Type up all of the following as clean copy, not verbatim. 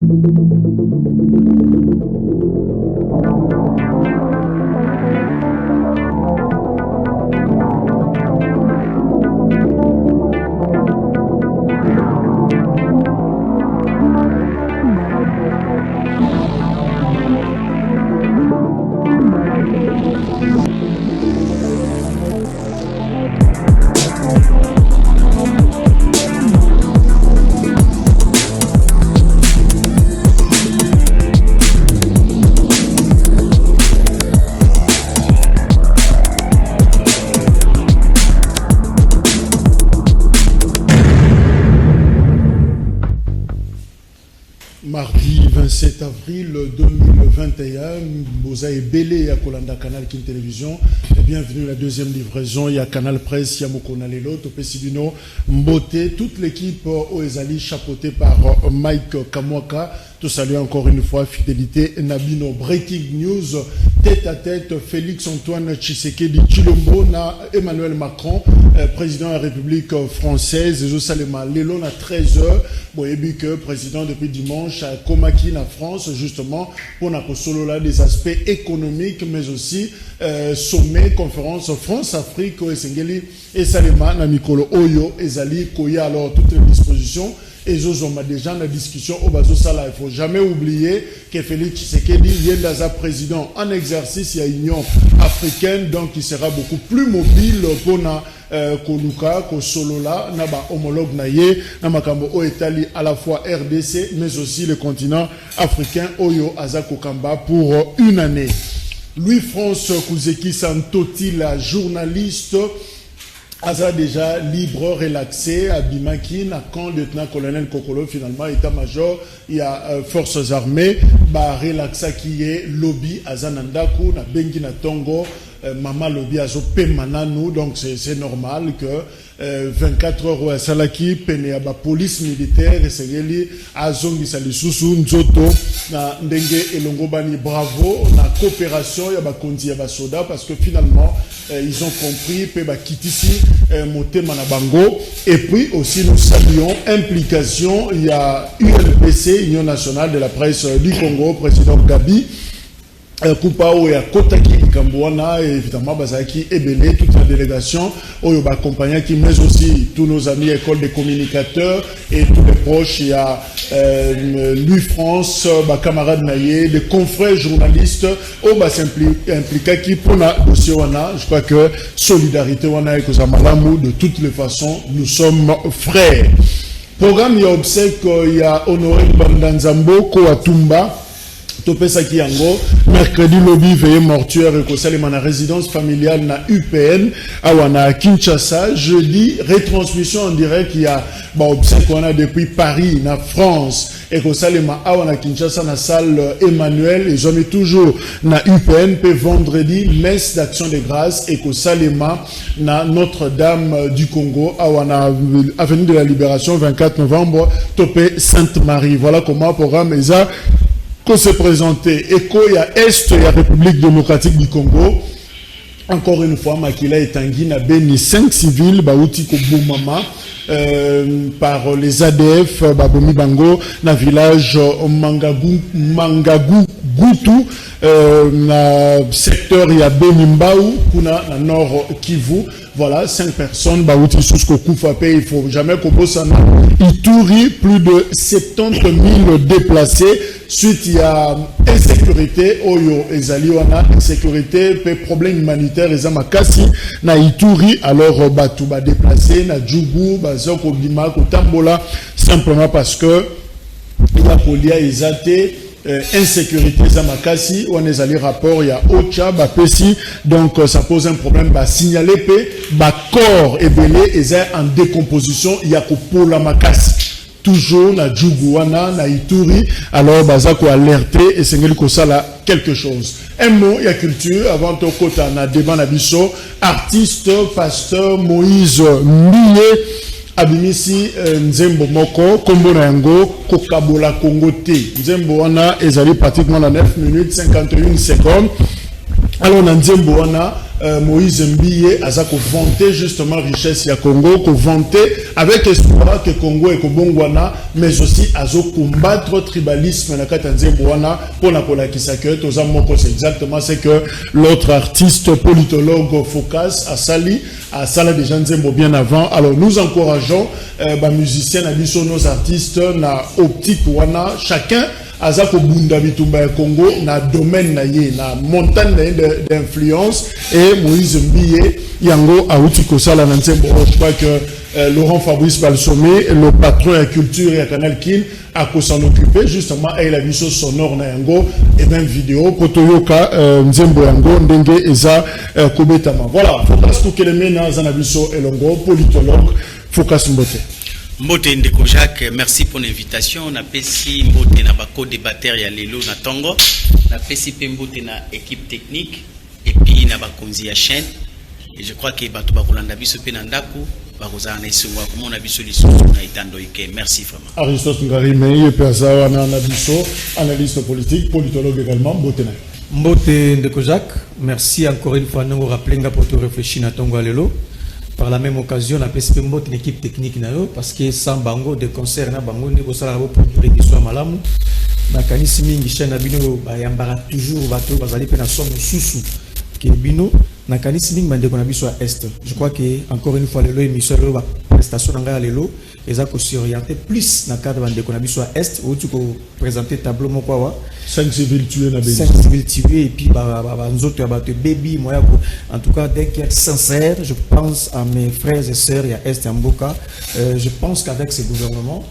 Mardi 27 avril 2021, Boza et Belé à Kolanda Canal Kin Télévision. Bienvenue à la deuxième livraison. Il y a Canal Presse, Yamokona Lelo, Topé Sibino, Mbote, toute l'équipe Oezali chapeautée par Mike Kamwaka. Tout salut encore une fois, fidélité Nabino. Breaking news, tête à tête, Félix-Antoine Tshisekedi Tshilombo na Emmanuel Macron, président de la République française. Et Salema Lelo na 13h. Bon, et puis que président depuis dimanche à Komaki na France, justement, pour na solo là des aspects économiques, mais aussi sommet, conférence France-Afrique, Esengeli et Salema na Mikolo Oyo, Ezali, Koya, alors toutes les dispositions. Et Zozoma déjà dans la discussion au Bazo Sala. Il ne faut jamais oublier que Félix Tshisekedi vient d'être président en exercice. Il y a l'Union africaine, donc il sera beaucoup plus mobile pour na Koluka, Kosolola, Naba homologue Naye, Namakambo O Etali à la fois RDC, mais aussi le continent africain Oyo Azako Kamba pour une année. Louis-France Kouzeki Santoti, la journaliste, Aza déjà libre, relaxé, à Bimaki, na camp lieutenant-colonel Kokolo, finalement, état-major, il y a forces armées, bah, relaxa qui est lobby, Aza Nandaku, na Bengi na Tongo, Mama lobby, Azo Pemananu, donc c'est normal que 24 heures à Salaki, Peneaba police militaire, et Segeli, Azongi Salisusu, Nzoto, na Ndenge et Longobani, bravo, na coopération, Yaba Kondi, Yaba Soda, parce que finalement, ils ont compris, Peba Kitisi, Moté Manabango, et puis aussi nous saluons implication, il y a UNPC, Union nationale de la presse du Congo, président Gabi, Kupao et à Kotaki Kambouana, et évidemment Bazaki Ebele, toute la délégation, Oyoba accompagnant qui, mais aussi tous nos amis école des communicateurs et tous les proches. Il y a Louis France, camarade Naye, des confrères journalistes, Oba s'impliqua qui pour la dossier Wana. Je crois que solidarité Wana et Kozamalamou, de toutes les façons, nous sommes frères. Programme, il y a obsèque, il y a Honoré Bandanzambo, Koatumba. Topesaki Yango, mercredi lobby veillée mortuaire et Kosalema na résidence familiale na UPN, awana Kinshasa, jeudi retransmission en direct il y a obsèque qu'on a depuis Paris, na France, et Kosalema awana Kinshasa na salle Emmanuel, et j'en ai toujours na UPN, puis vendredi, messe d'action de grâce, et Kosalema na Notre-Dame du Congo, awana avenue de la Libération, 24 novembre, Topé Sainte-Marie. Voilà comment programme ESA se présenter. Eko, il y a Est, il y a République démocratique du Congo. Encore une fois, Makila et Tanguy n'a béni 5 civils, Baouti Koboumama, par les ADF, Babomi Bango, na village Mangagu Goutou, na secteur il y a Benimbaou, Kuna, na nord Kivu. Voilà, 5 personnes, Baouti Sousko Koufapé, il faut jamais qu'on bosse en Ituri, plus de 70 000 déplacés. Suite, il y a insécurité, Oyo, Ezaliwana, insécurité, problème humanitaire, Ezamakasi, na Ituri, alors Batouba déplacé, na Djougou, Bazoko Bima, Kotambola, simplement parce que il y a Polia, Ezate, insécurité Zamakasi, on est allé rapport, il y a Ocha, Bapesi, donc ça pose un problème, signaler corps et belé, en décomposition, il y a Kopola Makasi. Toujours na Djougouana, na Ituri, alors Bazako alerté et Sengeli Kosala quelque chose. Un mot, il y a culture, avant ton kota, na débat nabiso, artiste, pasteur Moïse Mouye, Abimisi Nzembo Moko, Kombo Nango, Kokabola Kongo T. Nzembo Wana, ezali pratiquement dans 9 minutes 51 secondes. Alors, Nzembo Wana, Moïse Mbiye aza ko vanter justement richesse ya Congo, ko vanter avec espoir que Congo et Kobongwana, mais aussi azo combattre tribalisme na katanze bwana pour na kola kisake toza moko. C'est exactement c'est que l'autre artiste politologue Focas a sali des gens bien avant. Alors nous encourageons musiciens na biso, nos artistes na optique wana chacun azako bunda bitumba ya Congo na domaine na ye na montagne d'influence et Moïse Mbiye yango auti kosala na nsembo. Je crois que Laurent Fabrice Balsomé, le patron de la culture et Canal Kin, a s'en occuper justement et la vision sonore na yango et même vidéo potoyoka nzembo yango ndenge eza kobetama. Voilà, Focas Tukeleme Zanabiso Elongo, politologue. Focas Mbote. Mbote Ndeko Jacques, merci pour l'invitation. On a pesi Mbote na bako débatteur ya lelo na Tongo. Na pesi pe Mbote na équipe technique et puis na bakonzi ya chaîne. Et je crois que bato bakolanda biso pe na ndaku bakozana isungwa comme on a biso liso na itando ike. Merci vraiment. Aristote Ngari Meye Perzawa na biso, analyste politique, politologue également. Mbote na. Mbote Ndeko Jacques, merci encore une fois nous rappeler pour te réfléchir na Tongo lelo. Par la même occasion, on a fait une équipe technique parce que sans bango de concert na bango ni kosala pour prédiction malamu na kanisi mingi chaîne na bino ba yambara toujours bato bazali pe na son susu ke bino na kanisi mingi bande kona biso à est. Je crois que encore une fois lelo émission ba prestation nga lelo ezako s'orienter plus na cadre bande kona biso à est où tu ko présenter tableau moko wa 5 civils tués na 5 civils tués et puis nzoto ya bato baby moya ko en tout cas dès qu'il est sincère, je pense à mes frères et sœurs il y a est en Mboka. Je pense qu'avec ces gouvernements,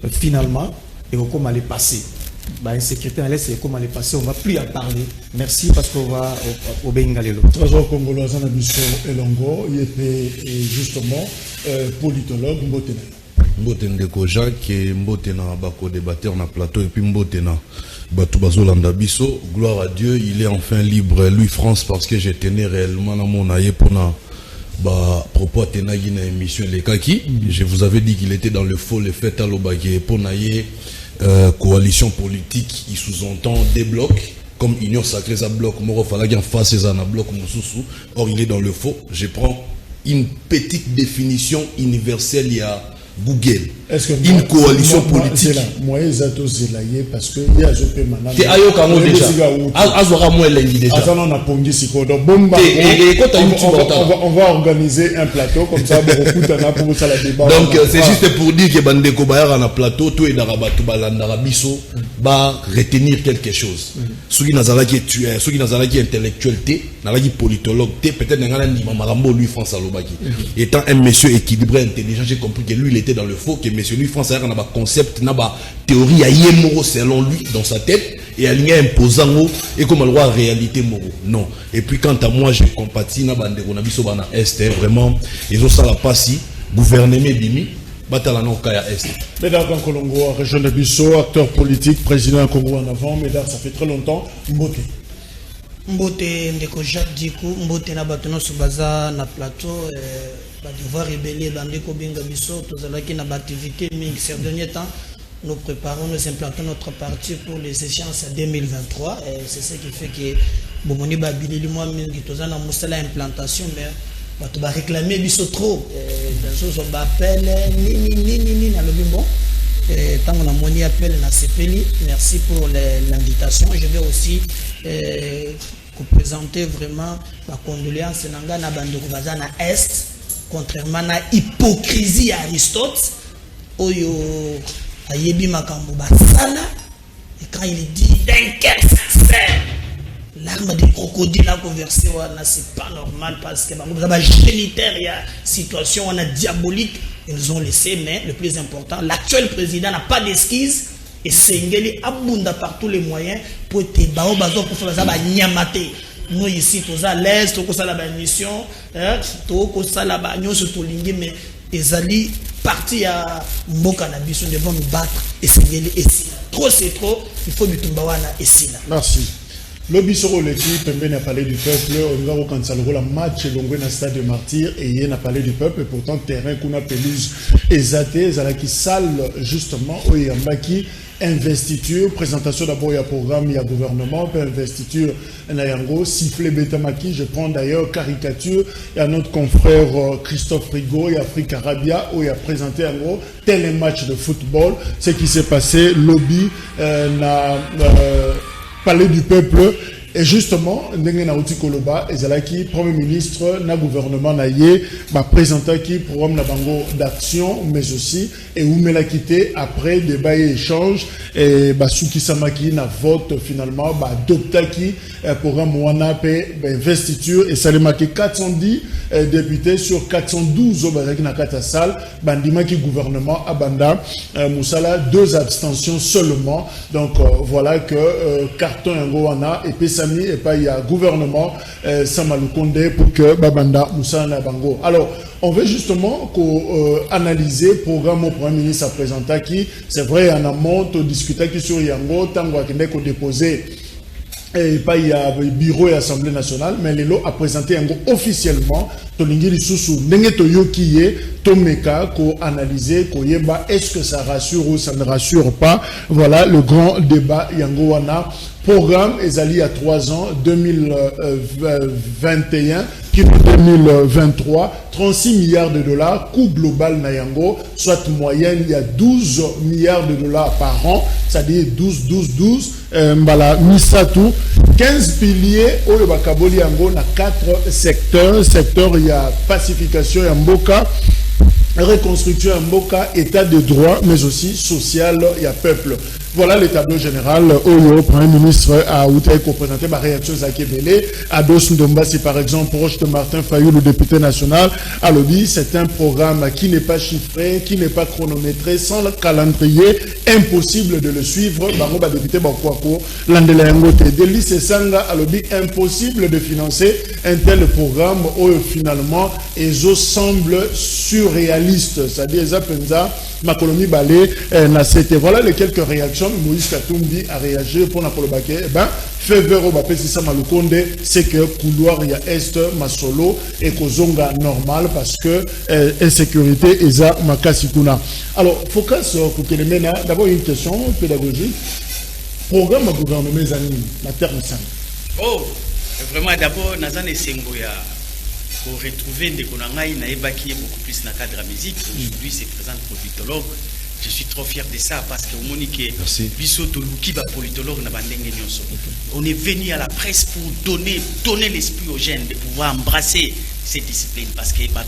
finalement et comment aller passer. Bah, sécurité à l'Est et comment aller passer, on va plus en parler. Merci parce qu'on va au Bengalelo. Trésor congolais Zanabiso Elongo, il était justement politologue Mbotena. Mbote Ndeko Jacques et Mbote na bako débatteur na plateau et puis Mbote na Batou Bazolanda Biso. Gloire à Dieu, il est enfin libre, Louis France, parce que j'ai tenu réellement dans mon aïe pour na propos à tenagi na émission Les Kaki. Je vous avais dit qu'il était dans le faux, le fait à l'obagé pour naïe coalition politique, il sous-entend des blocs. Comme Union Sacrée à bloc, Moro Falagi en face à un bloc Moussoussou. Or, il est dans le faux. Je prends une petite définition universelle, il y a Google. Est-ce que une coalition politique. Moi, Zato Zelaye, parce que il y a Jopé Manan. C'est Ayo Kango déjà. Azora moi l'indi déjà. Azana na Pongi Siko. Donc, bomba. On va organiser un plateau comme ça, pour ça la débat. Donc, c'est juste pour dire que Bandeko Bayar en a plateau, tout est d'Arabatu Balandarabiso, va retenir quelque chose. Ceux qui n'azala qui est tué, ceux qui n'azala qui est intellectuel, n'azala qui politologue, peut-être n'azala ni Marambo, lui, France Alobaki. Étant un monsieur équilibré, intelligent, j'ai compris que lui, il était dans le faux, que monsieur lui, France a un concept, n'a pas théorie, à Yemoro selon lui, dans sa tête, et aligné imposant, et comme le roi réalité Moro. Non. Et puis, quant à moi, je compatis, n'a pas de Est, vraiment, ils ont ça la passi, gouvernement Bimi, Batalano Kaya Est. Médard dans Colombo, région de Bissau, acteur politique, président Congo en avant, Médard, ça fait très longtemps, Mbote. Mbote Ndeko Jacques Dikou, Mbote na batono subaza na plateau, va devoir révéler Bandeko Benga Bissau, tous qui na activité mais ces derniers temps, nous préparons, nous implantons notre parti pour les échéances 2023. C'est ce qui fait que Bomoni Babili, moi, tous na moussala implantation, mais tu vas réclamer Bissau trop. Dans ce qu'on appelle ni na le bon. Tant qu'on a moni appel na CPLI, merci pour l'invitation. Je vais aussi vous présenter vraiment ma condoléance nanga na bandeko bazana Est, contrairement à hypocrisie à Aristote, oyo ayebi makambo basala, et quand il dit d'un cœur sincère, l'arme des crocodiles à converser, c'est pas normal parce que bah, génitaire, il y a situation on a diabolique, ils nous ont laissé, mais le plus important, l'actuel président n'a pas d'esquisse et Sengeli abunda par tous les moyens pour être bao bazo pour faire ça nyamate. Nous ici tous à l'est, tous à la mission, tous à la bagno surtout lingi mais ezali parti à Mboka na biso devant nous battre et Sengeli ici. Trop c'est trop, il faut du tumbawana ici là. Merci. L'Obisoro l'équipe, Pembe n'a parlé du peuple, on va au Kansalo, la match Longwe na stade de Martyr, et il n'a parlé du peuple, et pourtant terrain qu'on a pelouse exaté, Zalaki salle justement, où il y a Mbaki, investiture, présentation d'abord il y a programme, il y a gouvernement, puis investiture, Nayango, sifflet Betamaki, je prends d'ailleurs caricature, il y a notre confrère Christophe Rigaud, il y a Afrique Arabia, où il a présenté en gros tel match de football, ce qui s'est passé, lobby, parler du peuple et justement ndenge na uti koloba ezalaki premier ministre na gouvernement na ye ba présenter qui programme na bango d'action mais aussi et umela quitté après débat et échange et ba suki samaki na vote finalement ba adoptaki programme wana pe investiture et salemaki 410 députés sur 412 au bazaki na kata salle bandimaki gouvernement abanda musala 2 abstentions seulement donc voilà que carton yango wana et pesami et pas il y a gouvernement Samalukonde pour que babanda musala bango. Alors on veut justement analyser programme au premier ministre à présenter qui c'est vrai en amont discuter qui sur yango tango akende ko déposer et pas il y a bureau et assemblée nationale mais les lots a présenté officiellement tolingi lisusu ndenge toyokiye tomeka ko analyser ko yeba est-ce que ça rassure ou ça ne rassure pas. Voilà le grand débat yango wana programme ezali à 3 ans 2021 qui 2023 36 milliards de dollars coût global nayango soit moyenne il y a 12 milliards de dollars par an, c'est-à-dire 12 mbala misatu 15 piliers oyo bakaboli yango na 4 secteurs il y a pacification ya mboka, reconstruction ya mboka, état de droit mais aussi social ya peuple. Voilà le tableau général où le Premier ministre a présenté ma réaction à Kébélé. Ados Ndomba, c'est par exemple proche de Martin Fayou, le député national. A dit c'est un programme qui n'est pas chiffré, qui n'est pas chronométré, sans le calendrier, impossible de le suivre. Bango député Bakwako, Landela Ngote, Deli Sanga, a dit impossible de financer un tel programme où finalement ESO semble surréaliste. C'est-à-dire, Zapenza, Makolomi Balé, Nasete. Voilà les quelques réactions. Moïse Katumbi a réagi pour Napolobake. Eh ben, Fevero Bapesi Samalukonde, c'est que couloir il y a Est, Masolo et Kozonga normal parce que insécurité Eza Makasikuna. Alors, focus sur Kukelemena, d'abord une question pédagogique. Programme gouvernement Zani, la terre de Oh, vraiment d'abord, Nazane Sengoya. Pour retrouver Ndekonangaï, Naebaki est beaucoup plus dans le cadre de la musique. Aujourd'hui, c'est présent politologue. Je suis trop fier de ça parce que on est venu à la presse pour donner l'esprit aux jeunes de pouvoir embrasser ces disciplines parce que il faut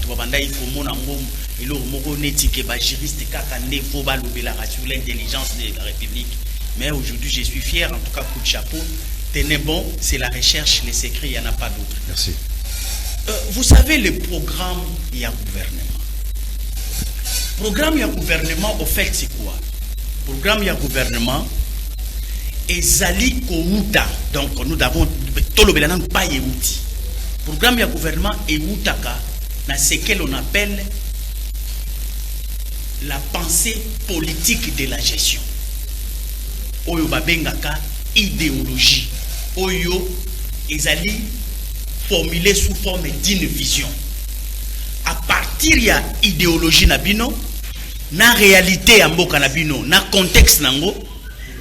l'intelligence de la République. Mais aujourd'hui, je suis fier, en tout cas, coup de chapeau. Tenez bon, c'est la recherche, les secrets, il n'y en a pas d'autres. Merci. Vous savez, le programme, il y a gouvernement. Programme, il y a gouvernement, au fait, c'est quoi? Programme, il y a gouvernement, et Zali Kouta. Donc, nous avons tout le bélanan pas Yéhouti. Programme, il y a gouvernement, et Outaka, dans ce qu'on appelle la pensée politique de la gestion. Oyo Babengaka, idéologie. Oyo, Ezali, formulé sous forme d'une vision. À partir de l'idéologie nabino, na réalité ya mboka nabino, na contexte nango,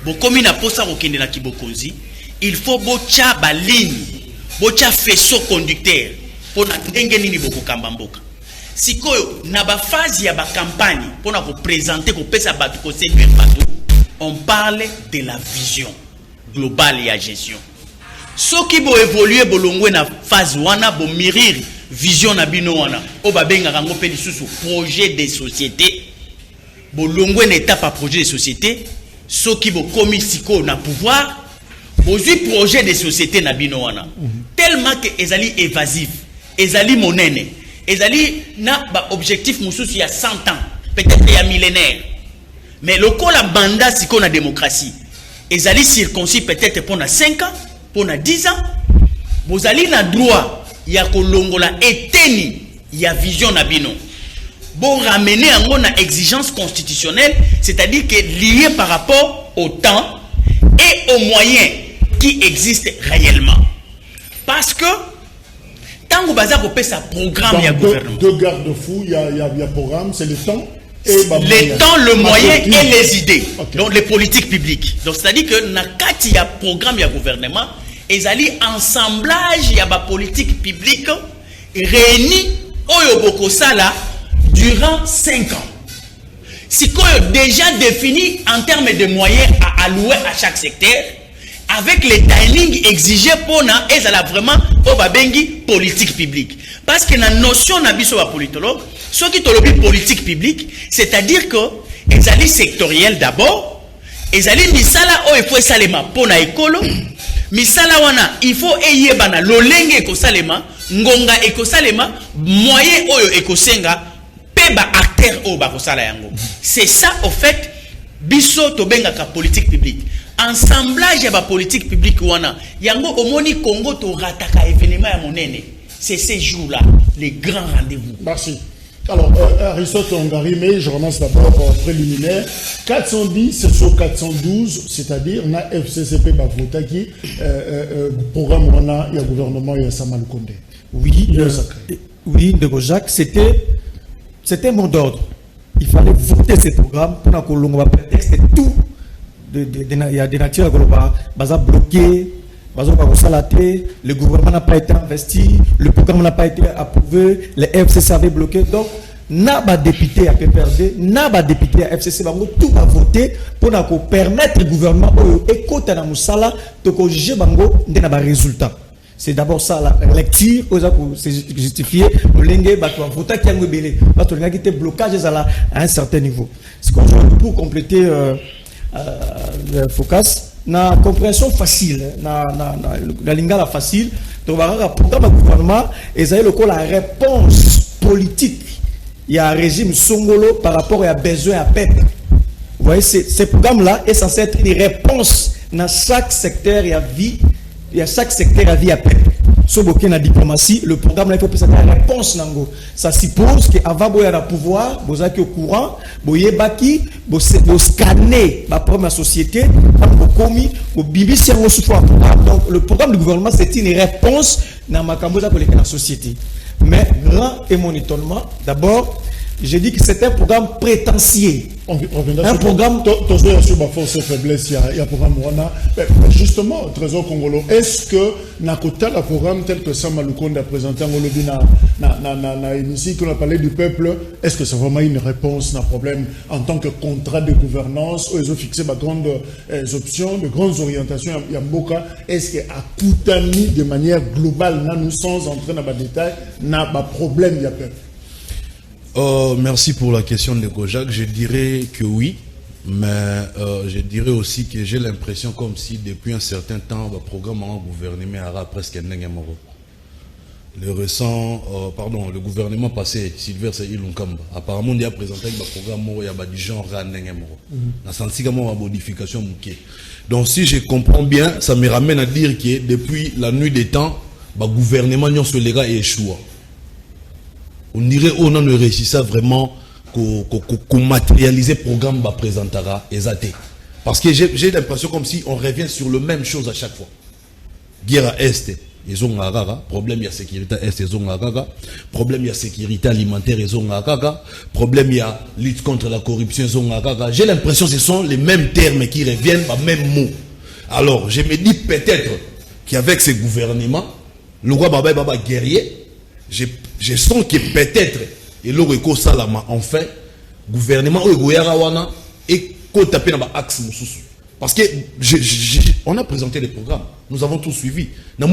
bokomi na posa kokende na kibokonzi, il faut bocha ba ligne, bocha faisceau conducteur pour na ndenge nini bokokamba mboka. Sikoyo na ba phase ya ba campagne pour na ko présenter ko pesa batu ko séduire batu, on parle de la vision globale et la gestion. Ce qui va évoluer bolongwe na phase wana bo mirir vision na bino wana o babenga rango pe lisusu projet de société bolongwe na étape à projet de société ce qui va komi siko na pouvoir bozui projet de société na bino wana tellement que ezali évasif ezali monene ezali na ba objectif mususu il y a 100 ans peut-être il y a millénaire mais le ko la banda siko na démocratie ezali circoncis peut-être pendant 5 ans pendant 10 ans bozali na droit ya kolongola eteni ya vision na bino bon ramener en na exigence constitutionnelle c'est-à-dire que lié par rapport au temps et aux moyens qui existe réellement. Parce que, tant que vous avez un programme, il y a gouvernement. Deux garde-fous, il y a programme, c'est le temps. Le temps, le moyen et les idées. Okay. Donc, les politiques publiques. Donc, c'est-à-dire que, quand il y a programme, il y a gouvernement, et il y a assemblage, il y a politique publique réunie, durant 5 ans. Si qu'on a déjà défini en termes de moyens à allouer à chaque secteur, avec les timings exigés pour na et ça là vraiment au babengi politique publique. Parce que la notion na biso ba politologue, ce qui tolobi politique publique, c'est-à-dire que ezali sectoriel d'abord, ezali misala o il faut salema pour na écolo, misala wana il faut eyeba na lolenge ko salema, ngonga eko salema, moyen oyo eko senga peba acteur o ba ko sala yango. C'est ça au fait biso to benga ka politique publique. Ensemblage ya ba politique publique wana yango omoni Congo to rataka événement ya monene. C'est ces jours-là les grands rendez-vous. Merci. Alors Aristote Ongarime, je commence d'abord préliminaire. 410 sur 412, c'est-à-dire na FCCP ba vota qui programme wana ya gouvernement ya Samalukonde. Oui, Ndeko Jacques, c'était mot d'ordre. Il fallait voter ces programmes pour que l'on va prétexte tout. Il y a des natures qui sont bloquées, le gouvernement n'a pas été investi, le programme n'a pas été approuvé, les FCC avaient bloqué. Donc, n'a pas député à PPRD, n'a pas député à FCC, tout va voter pour permettre au gouvernement d'écouter la moussala, de juger le résultat. C'est d'abord ça la lecture, pour justifier le lingue, voter qui a rebellé, parce qu'il y a des blocages à un certain niveau. Ce qu'on veut pour compléter le focus, na compréhension facile, la lingala facile, donc le programme du gouvernement, et ça est la réponse politique. Il y a un régime songolo par rapport à besoin à peuple. Vous voyez, ce programme-là est censé être une réponse dans chaque secteur et à vie. Il y a chaque secteur à vie à peuple. Sauf que la diplomatie, le programme là, il faut que ça ait une réponse. Ça suppose qu'avant de avoir pouvoir, vous êtes au courant, vous vous scanner la première société, vous commis, vous bibis sur vos souffles. Donc le programme du gouvernement, c'est une réponse dans la société. Mais grand est mon étonnement. D'abord, j'ai dit que c'était un programme prétentieux. Un programme. Sur ma force et faiblesse, il y a un programme. Justement, Trésor Congolo, est-ce que Nakota, le programme tel que Samalukonde a présenté en Olobina, ici, qu'on a parlé du peuple, est-ce que c'est vraiment une réponse à un problème en tant que contrat de gouvernance où ils ont fixé de grandes options, de grandes orientations, Yamboka, est-ce qu'à Koutani, de manière globale, nous sans entrer dans les détails, n'a pas problème, il y a peuple? Merci pour la question de Kojak. Je dirais que oui, mais je dirais aussi que j'ai l'impression comme si depuis un certain temps, le programme en gouvernement aura presque un moro. Le gouvernement passé, Sylvain Ilunkamba, apparemment il a présenté un programme moro, il y a du genre moro. Dans ce sens, il y a une modification. Donc si je comprends bien, ça me ramène à dire que depuis la nuit des temps, le gouvernement sur les gars échoue. On dirait qu'on ne réussit vraiment qu'on matérialise le programme bah présentera exaté. Parce que j'ai l'impression comme si on revient sur la même chose à chaque fois. Guerre à Est, ils ont un problème, il y a sécurité à Est, ils ont un problème, il y a sécurité alimentaire, ils ont un problème, il y a lutte contre la corruption, ils ont un j'ai l'impression que ce sont les mêmes termes qui reviennent, les mêmes mots. Alors, je me dis peut-être qu'avec ce gouvernement, le roi Baba guerrier, je sens que peut-être et l'Oreko Salama enfin gouvernement Ogoyarawana et qu'on tape dans l'axe parce que on a présenté les programmes, nous avons tout suivi. Ce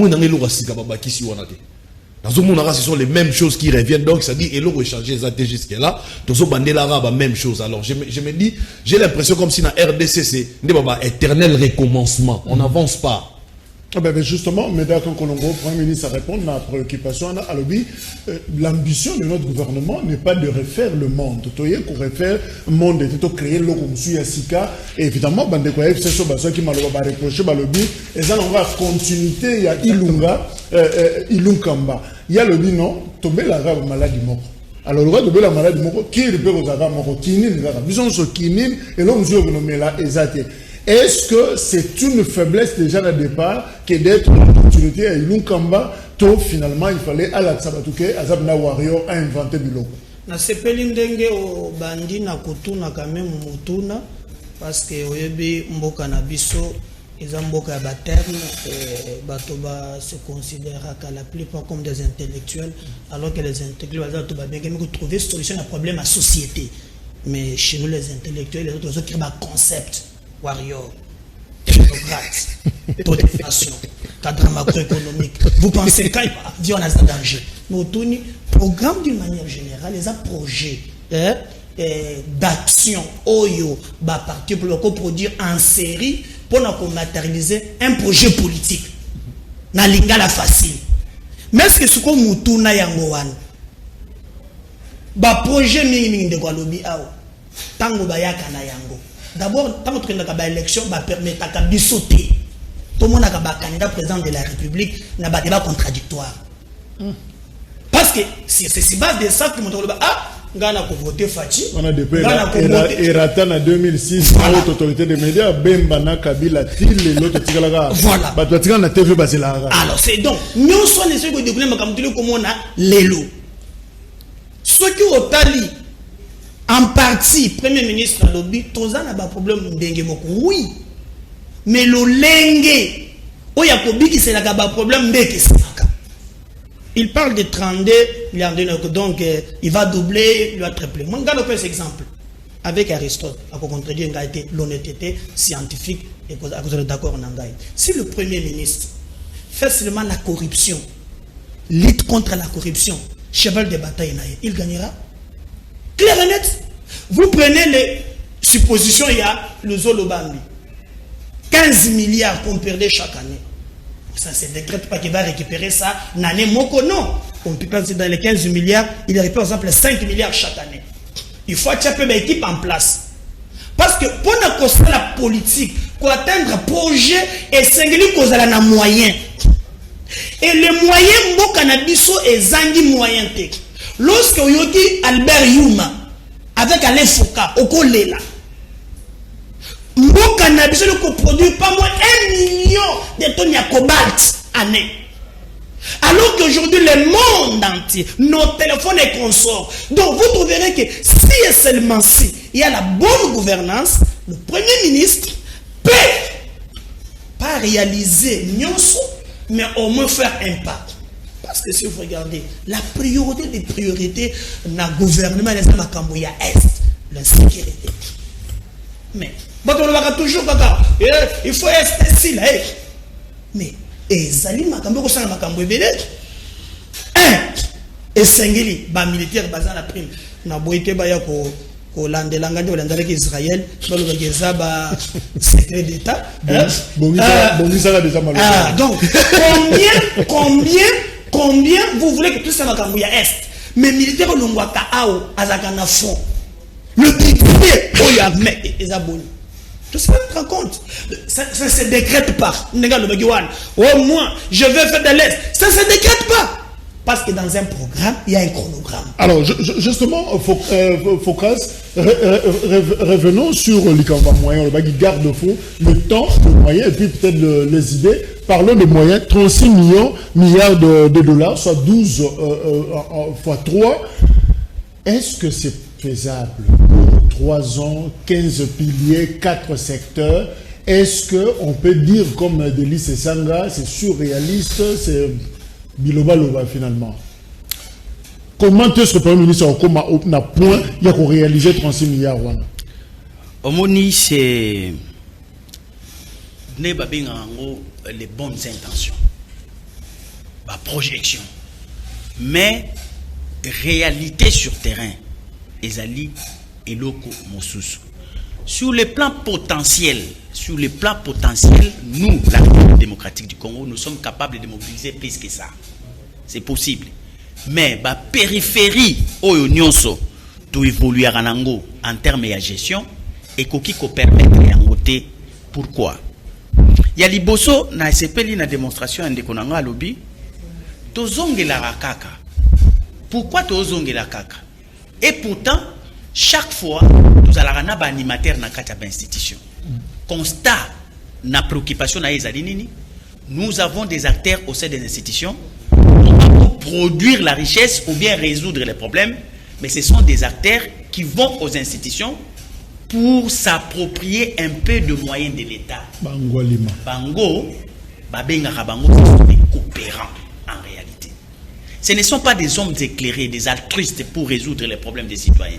sont les mêmes choses qui reviennent, donc ça dit et l'on recharger les jusque là, tous au bandé l'arabe même chose. Alors je me dis, j'ai l'impression comme si dans RDC c'est un éternel recommencement, on n'avance pas. Justement, Médaka Kolongo, Premier ministre, a répondu à la préoccupation. L'ambition de notre gouvernement n'est pas de refaire le monde. Qu'on refaire le monde, de créer le Komsu Yassika. Et évidemment, Bandeko FC, qui m'a reproché, et ça, on va continuité, il y a Ilunkamba. Il y a le dit non, tomber la rave maladie mort. Alors, le roi de la maladie mort, qui est le père aux Arabes, qui n'est pas. Nous sommes sur Kinin, et l'homme, je vais nommer là, exact. Est-ce que c'est une faiblesse déjà au départ que d'être une opportunité à Ilunkamba, tout finalement il fallait à la Tsabatouke, Azabna Warrior a inventé Biloko? Na sepeli ndenge o bandi na kutuna kameme mutuna parce que oyebi mboka na biso eza mboka ya baterne bato ba se considèrent qu'à la plupart comme des intellectuels alors que les intellectuels bato ba bengi ko trouver solution à problème à société. Mais chez nous, les intellectuels, les autres créent un concept, warrior, technocrate, taux d'inflation, cadre macroéconomique. Vous pensez quand il y a un danger. Nous tournons programme d'une manière générale, les projets d'action, oyo, parti pour produire en série pour matérialiser un projet politique. Na lingala facile. Mais est-ce que ce qu'on mutuna yangoan? Ba projet mingi de Gualobi ao tango bayaka na yango d'abord tango tokenda ka ba élection ba permettre ka bisoter tout monde ka ba candidat président de la République na ba débat contradictoire parce que c'est si base de ça que mon toloba ngana ko voter Fachi on a depuis Erata na 2006 haute autorité des médias Bemba na Kabila til l'autre tikalaga voilà ba totika na TV basela alors c'est donc nous sommes les ceux qui découvrir makamutuli comme on a lelo. Ce qui au tali, en partie, Premier ministre Lobi, tous a un problème d'engue. Oui. Mais le lengue, où Yakobi qui c'est un problème d'engue. Il parle de 32 milliards de dollars, donc il va doubler, il va tripler. Moi, je vais un exemple. Avec Aristote, à contredire l'honnêteté scientifique et à cause de d'accord en anglais. Si le Premier ministre fait seulement la corruption, lutte contre la corruption, cheval de bataille, il gagnera. Clair et net. Vous prenez les suppositions, il y a le Zolobambi. 15 milliards qu'on perdait chaque année. Ça ne se décrète pas qu'il va récupérer ça. N'année moko, non. On peut penser dans les 15 milliards, il récupère par exemple 5 milliards chaque année. Il faut attirer une équipe en place. Parce que pour construire la politique, pour atteindre un projet, et singulier qu'on a un moyen. Et le moyen mbo cannabiso est zangi moyen tek. Lorsque yoki Albert Yuma avec Alain Foucault au Kolela, mbo cannabiso ne produit pas moins 1 million de tonnes de cobalt année. Alors qu'aujourd'hui le monde entier, nos téléphones et consorts. Donc vous trouverez que si et seulement si il y a la bonne gouvernance, le Premier ministre peut pas réaliser nyonso, mais au moins faire un pas. Parce que si vous regardez, la priorité des priorités dans le gouvernement, c'est la Camboya Est, la sécurité. Mais, on va toujours il faut être ici, là. Mais, et Zali Makambo, c'est un Makambo belé. Et Sengeli, les militaires basés à la prime. Na boité baya ko landelanga de landale Israël, dans le secret d'État. Donc, combien vous voulez que tout ça va Est? Mais militaires l'ongwaka ao azakana fond. Le budget oyame ezaboni. Tout ça me rend compte. Ça ne se décrète pas. Au moins, je vais faire de l'Est. Ça ne se décrète pas. Parce que dans un programme, il y a un chronogramme. Alors, justement, Focas, revenons sur les moyens, le garde-fou, le temps, le moyen, et puis peut-être les idées. Parlons de moyens, 36 milliards de dollars, soit 12 fois 3. Est-ce que c'est faisable pour 3 ans, 15 piliers, 4 secteurs? Est-ce qu'on peut dire, comme Delis et Sanga, c'est surréaliste, c'est Biloba Loba finalement? Comment est-ce que le Premier ministre a point il a réalisé 36 milliards? Omoni, c'est les bonnes intentions, la projection. Mais réalité sur terrain, Ezali et Loko Mosusu. Sur le plan potentiel, nous, la République démocratique du Congo, nous sommes capables de mobiliser plus que ça. C'est possible. Mais la périphérie, nyonso, tout évoluer en termes de gestion, et qui permettre de pourquoi? Il y a liboso na sepeli na démonstration de konanga lobby tozongela kaka. Pourquoi tozongela kaka? Et pourtant chaque fois nous allons un animateur dans quatre institutions. constat, na préoccupation na ezali nini. Nous avons des acteurs au sein des institutions pour produire la richesse ou bien résoudre les problèmes, mais ce sont des acteurs qui vont aux institutions pour s'approprier un peu de moyens de l'État. Bango, babengaka bango, ce sont des coopérants en réalité. Ce ne sont pas des hommes éclairés, des altruistes pour résoudre les problèmes des citoyens.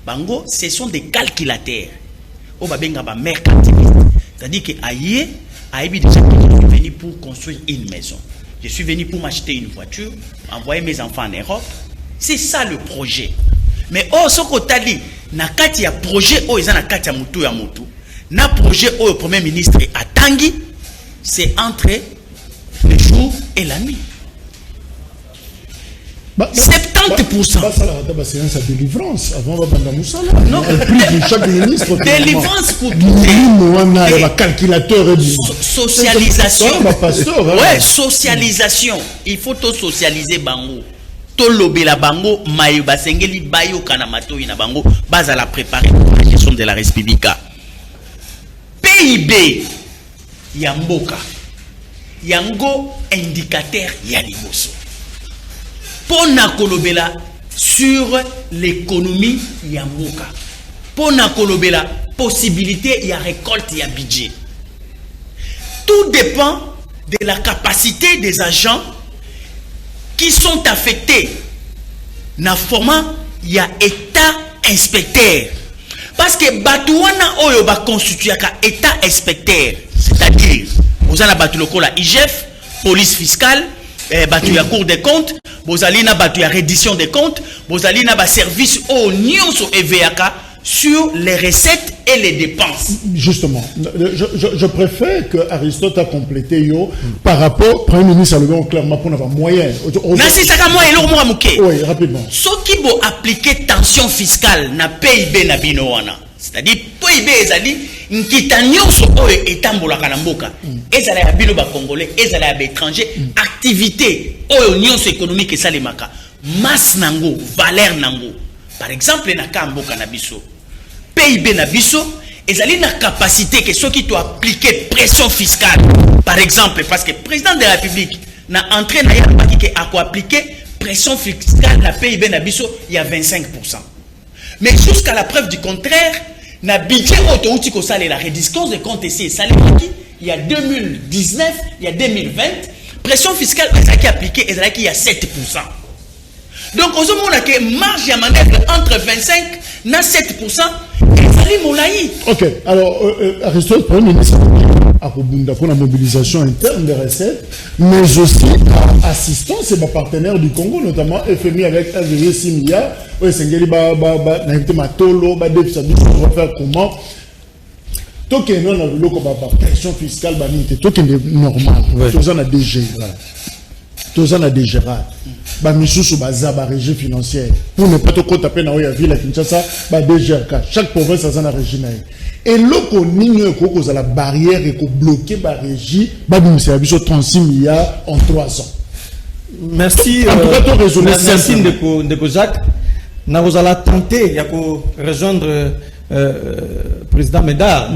Bango, ce sont des calculateurs. Oh, babengaka mercantilistes. C'est-à-dire que aïe, déjà que je suis venu pour construire une maison. Je suis venu pour m'acheter une voiture, envoyer mes enfants en Europe. C'est ça le projet. Mais oh, ce que tu as dit, na kati ya projet oh ils ont na kati ya mutu ya mutu. Na projet oh le premier ministre à Tanguy, c'est entre le jour et la nuit. 70%. C'est une délivrance. Avant, non, le prix de chaque ministre. Délivrance pour tout. Calculateur. Socialisation. Ouais, socialisation. Il faut tout socialiser bango. To lobela bango mayo basengeli bayo kana matoi na bango base la préparer pour la gestion de la République. PIB yamboka. Yango indicateur ya liboso. Pona kolobela sur l'économie yamboka. Pona kolobela possibilité ya récolte ya budget. Tout dépend de la capacité des agents qui sont affectés na format il y a état inspecteur parce que batouana oyo ba constituer ka état inspecteur, c'est-à-dire vous avez battu le la IGF, police fiscale, battu la cour des comptes, vous allez na battu la reddition des comptes, vous allez na ba service au nyonso EVAK sur les recettes et les dépenses. Justement, je préfère que Aristote a complété yo par rapport au Premier ministre le clairement pour avoir moyen. Nasi saka moyen lo mo amuke. Oui, rapidement. Ce qui va appliquer tension fiscale na PIB na bino wana. C'est-à-dire PIB ezali nkita nyonso oyo etambola kana mboka. Ezala ya bino ba congolais, ezala ya ba étranger, activité oyo nyonso économique esalemaka. Masse nango, valeur nango. Par exemple na kamboka na biso. PIB na biso ezali na capacité que ceux qui doivent appliquer pression fiscale par exemple parce que président de la République na entré na ya baki que a appliquer pression fiscale na PIB na biso il y a 25%. Mais jusqu'à la preuve du contraire na budget auto ko sale la reddition des comptes ici sale il y a 2019 il y a 2020 pression fiscale qui appliquée ezali il y a 7%. Donc, on se montre que marge à manœuvre entre 25 et 7%. Ok, alors Aristote, Premier ministre, a pour la mobilisation interne des recettes, mais aussi assistance et partenaires du Congo, notamment FMI avec 1,6 milliard. Oui, c'est un matolo, on va faire comment? Tout ce qui est pression fiscale, tout ce qui est normal, tout ça a DG. Tout ça a DG. Bamisusu bazaba régie financière pour ne pas te taper na oya ville Kinshasa ba DGRK chaque province a sa régie na et loko ninyo ko koza la barrière et ko bloquer ba régie ba bimisa biso 36 milliards en 3 ans. Merci merci Ndeko Jacques na vous allez tenter ya ko rejoindre président Médard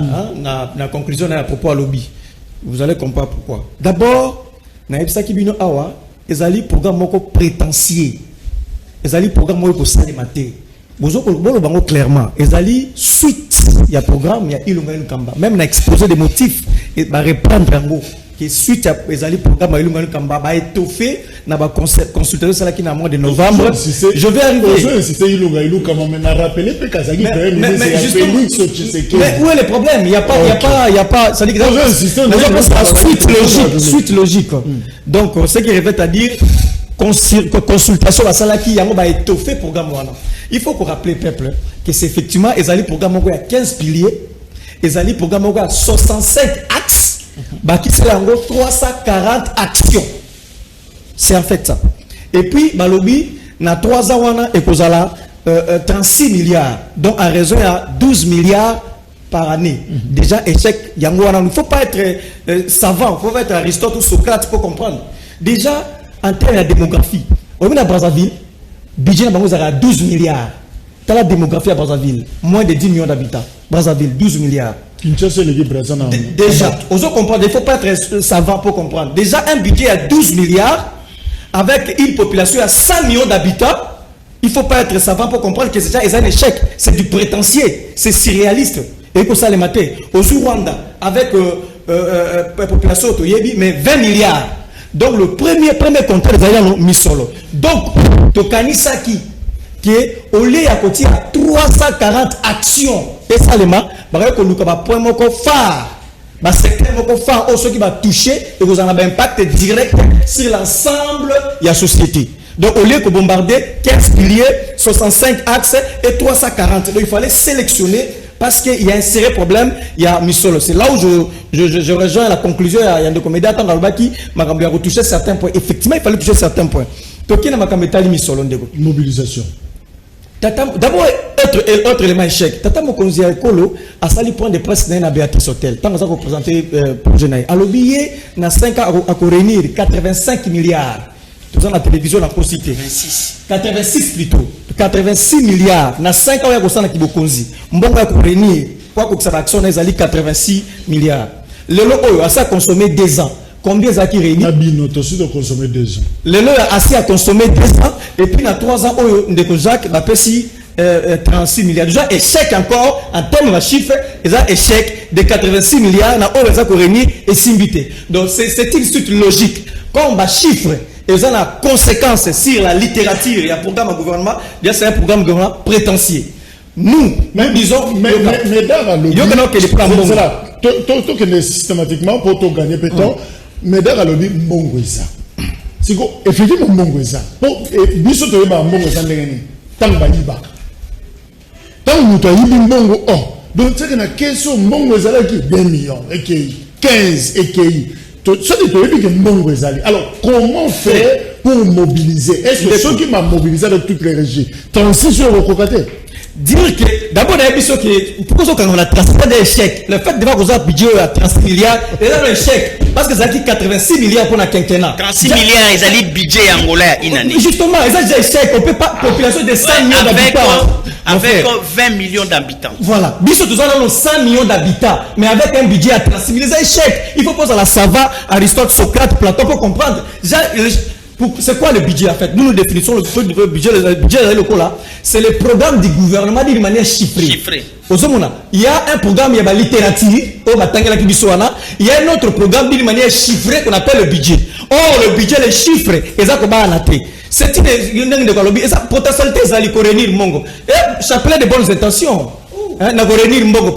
na conclusion na propos à lobby. Vous allez comprendre pourquoi. D'abord na ebisa kibino awa ezali programme moko prétentieux ezali programme moko salématé bozo ko bango clairement ezali suite ya programme ya Ilunga Nkamba même na exposé des motifs et ba reprendre yango que suite ya ezali programme ya Ilunga Nkamba ba étoffé na ba consultation ça qui na mois de novembre je vais arriver c'était Ilunga mais na rappeler pe Kazaki mais où est le problème il y a pas ça dit que suite logique donc ce qui revient à dire consultation à ça qui yango ba étoffé programme wana il faut qu'on rappelle peuple que c'est effectivement ezali programme ko ya 15 piliers ezali programme ko ya 65 axes ba qui c'est yango 340 actions c'est en fait ça et puis balobi na 3 ans wana et kozala 36 milliards donc à raison à 12 milliards par année. Déjà échec yango wana il ne faut pas être savant, il faut pas être Aristote ou Socrate pour comprendre. Déjà en termes de démographie, on est à Brazzaville, budget na bango à 12 milliards. Dans la démographie à Brazzaville, moins de 10 millions d'habitants. Brazzaville, 12 milliards. Kinshasa, les Brazzaville. Déjà, on comprend, il ne faut pas être savant pour comprendre. Déjà, un budget à 12 milliards, avec une population à 100 millions d'habitants, il ne faut pas être savant pour comprendre que c'est déjà un échec. C'est du prétentieux, c'est surréaliste. Et pour ça, les matins, au Rwanda, avec population autoyébi, mais 20 milliards. Donc, le premier contrat des Alliances mis solo. Donc, Tokani Saki, qui est au lieu à côté à 340 actions. Et ça, les mains, il y a un point phare. Secteur phare, ceux qui va toucher, et vous en avez un impact direct sur l'ensemble de la société. Donc, au lieu de bombarder 15 piliers, 65 axes et 340. Donc, il fallait sélectionner parce qu'il y a un sérieux problème, il y a Missolo. C'est là où je rejoins la conclusion. Il y a des comédiens qui m'ont retouché certains points. Effectivement, il fallait toucher certains points. Donc, il y a une mobilisation. D'abord, autre élément échec. Tata Mokonzi Ekolo a sali point de presse dans Béatrice Hotel. Tant que ça représenté projet naï. À l'objet, dans 5 ans, à réunir 85 milliards. Tout ça, la télévision, la cité. 86 plutôt. 86 milliards. Dans 5 ans, il y a qui Mokonzi. Mbongo a réunir. Quoi que ça va action, ils 86 milliards. Le lot, a ça consommé 2 ans. Combien ça qui réunit? Nabino, tu as consommé 2 ans. Le lot a assez à consommer 2 ans. Et puis, dans 3 ans, Ndeko Jacques va payer 36 milliards. Déjà, échec encore, en termes de chiffres, ils ont échec de 86 milliards, dans les réunis et s'inviter. Donc, c'est une suite logique. Quand on va chiffrer, ils ont la conséquence sur la littérature, il y a un programme au gouvernement, c'est un programme gouvernement prétentieux. Nous disons, mais il y a que les plans bons. Tu systématiquement pour te gagner, pétant, mais dans le lobby, Mbongoisa. C'est quoi, effectivement, Mbongoisa. Pour, et, biso te yeba Mbongoisa n'engeni. Tant baïba. Tant nous t'as yébi Mbongo, oh. Donc, c'est une question, Mbongoisa là qui 2 millions, EKI, 15 EKI. Ça, tu te yébi que Mbongoisa. Alors, comment faire pour mobiliser? Est-ce que ceux qui m'ont mobilisé avec toutes les régies, 36 sur le cocaté? Dire que d'abord on a dit que pourquoi on a transféré des chèques, le fait de voir qu'on a un budget à 36 milliards, et là le chèque, parce que ça dit 86 milliards pour la quinquennat. 36 milliards, ils allaient budget angolais une année. Justement, ils ont des chèques, on peut pas, population de 100 millions d'habitants. Avec 20 millions d'habitants. Voilà, biso tous avons 100 millions d'habitants, mais avec un budget à 36 milliards, ils ont des chèques. Il faut poser à la Sava, Aristote, Socrate, Platon pour comprendre. C'est quoi le budget en fait? Nous définissons le budget local là. C'est le programme du gouvernement d'une manière chiffrée. Il y a un programme, il y a la littérature, il y a un autre programme d'une manière chiffrée qu'on appelle le budget. Or, le budget, les chiffres, c'est une potentialité, ça va réunir Mongo. Et chapelet de bonnes intentions.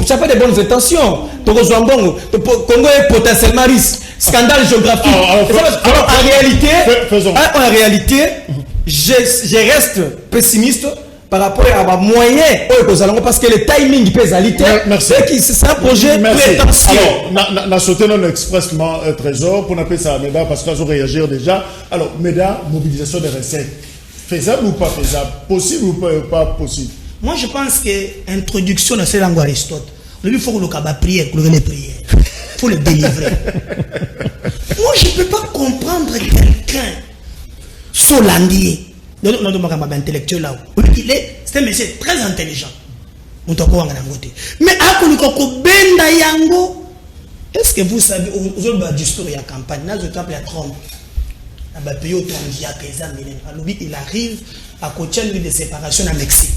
Chapelet de bonnes intentions. Congo est potentiellement risque. Scandale géographique. En réalité, je reste pessimiste par rapport à mes moyens parce que le timing peut être c'est un projet prétentieux. Alors, on a sauté dans l'expressement trésor pour appeler ça à MEDA parce qu'on va réagir déjà. Alors, MEDA, mobilisation des recettes. Faisable ou pas faisable? Possible ou pas possible? Moi, je pense que l'introduction de cette langue Aristote, il faut que le cabas prière, que les prières. Il faut le délivrer. Moi, je ne peux pas comprendre quelqu'un solandier. Non, intellectuel là. C'est un monsieur très intelligent. Mais est-ce que vous savez, vous avez un discours et la campagne, il y a Trump. Il arrive à côté de séparation à Mexique.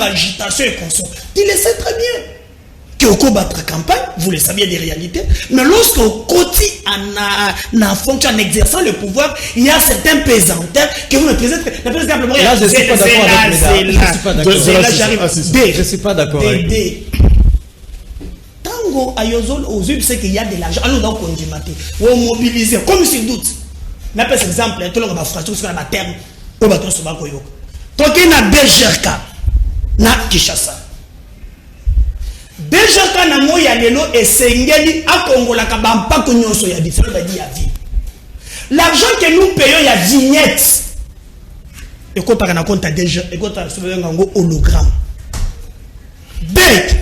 Agitation et consort. Il le sait très bien que au combattre campagne, vous le saviez des réalités, mais lorsque au quotidien en fonction, en exerçant le pouvoir, il y a certains pesanteurs que vous représentez. Là, je ne suis pas d'accord avec je ne suis pas d'accord avec Tango Ayozol aux yeux, c'est qu'il y a de l'argent. Alors, donc, on dit, on mobilise, comme sur doute. On appelle cet exemple, tout le monde va fracturer sur la terre, au bâton sur le Bakoyo. Donc, il y a des GRK, na Kishasa. BGK na moya lelo esengeli akongola kabampa konyoso ya différent badi ya vie. L'argent que nous payons il y a vignette. Et quand on a compte déjà et quand on a un hologramme. Bête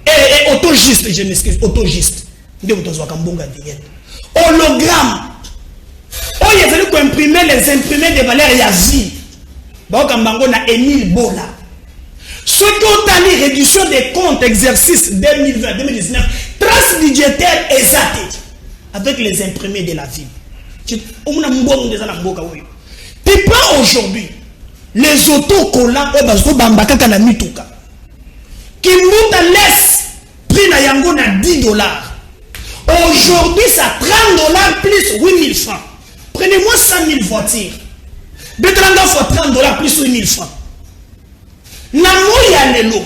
et autogiste, je m'excuse, autogiste. Ndio mtozo kambonga vignette. Hologramme. Oh, il a fallu imprimer les imprimés de valeur ya vie. Baokambango na Émile Bola. Ce qu'on a les réduction des comptes exercice 2020-2019, trace budgétaire exacte avec les imprimés de la ville. Tu prends aujourd'hui les autocollants qui montent à l'est, prix na yango na $10. Aujourd'hui, ça $30 plus 8 000 francs. Prenez-moi 100 000 voitures. Betranga fois $30 plus 8 000 francs. Namoya Lelo,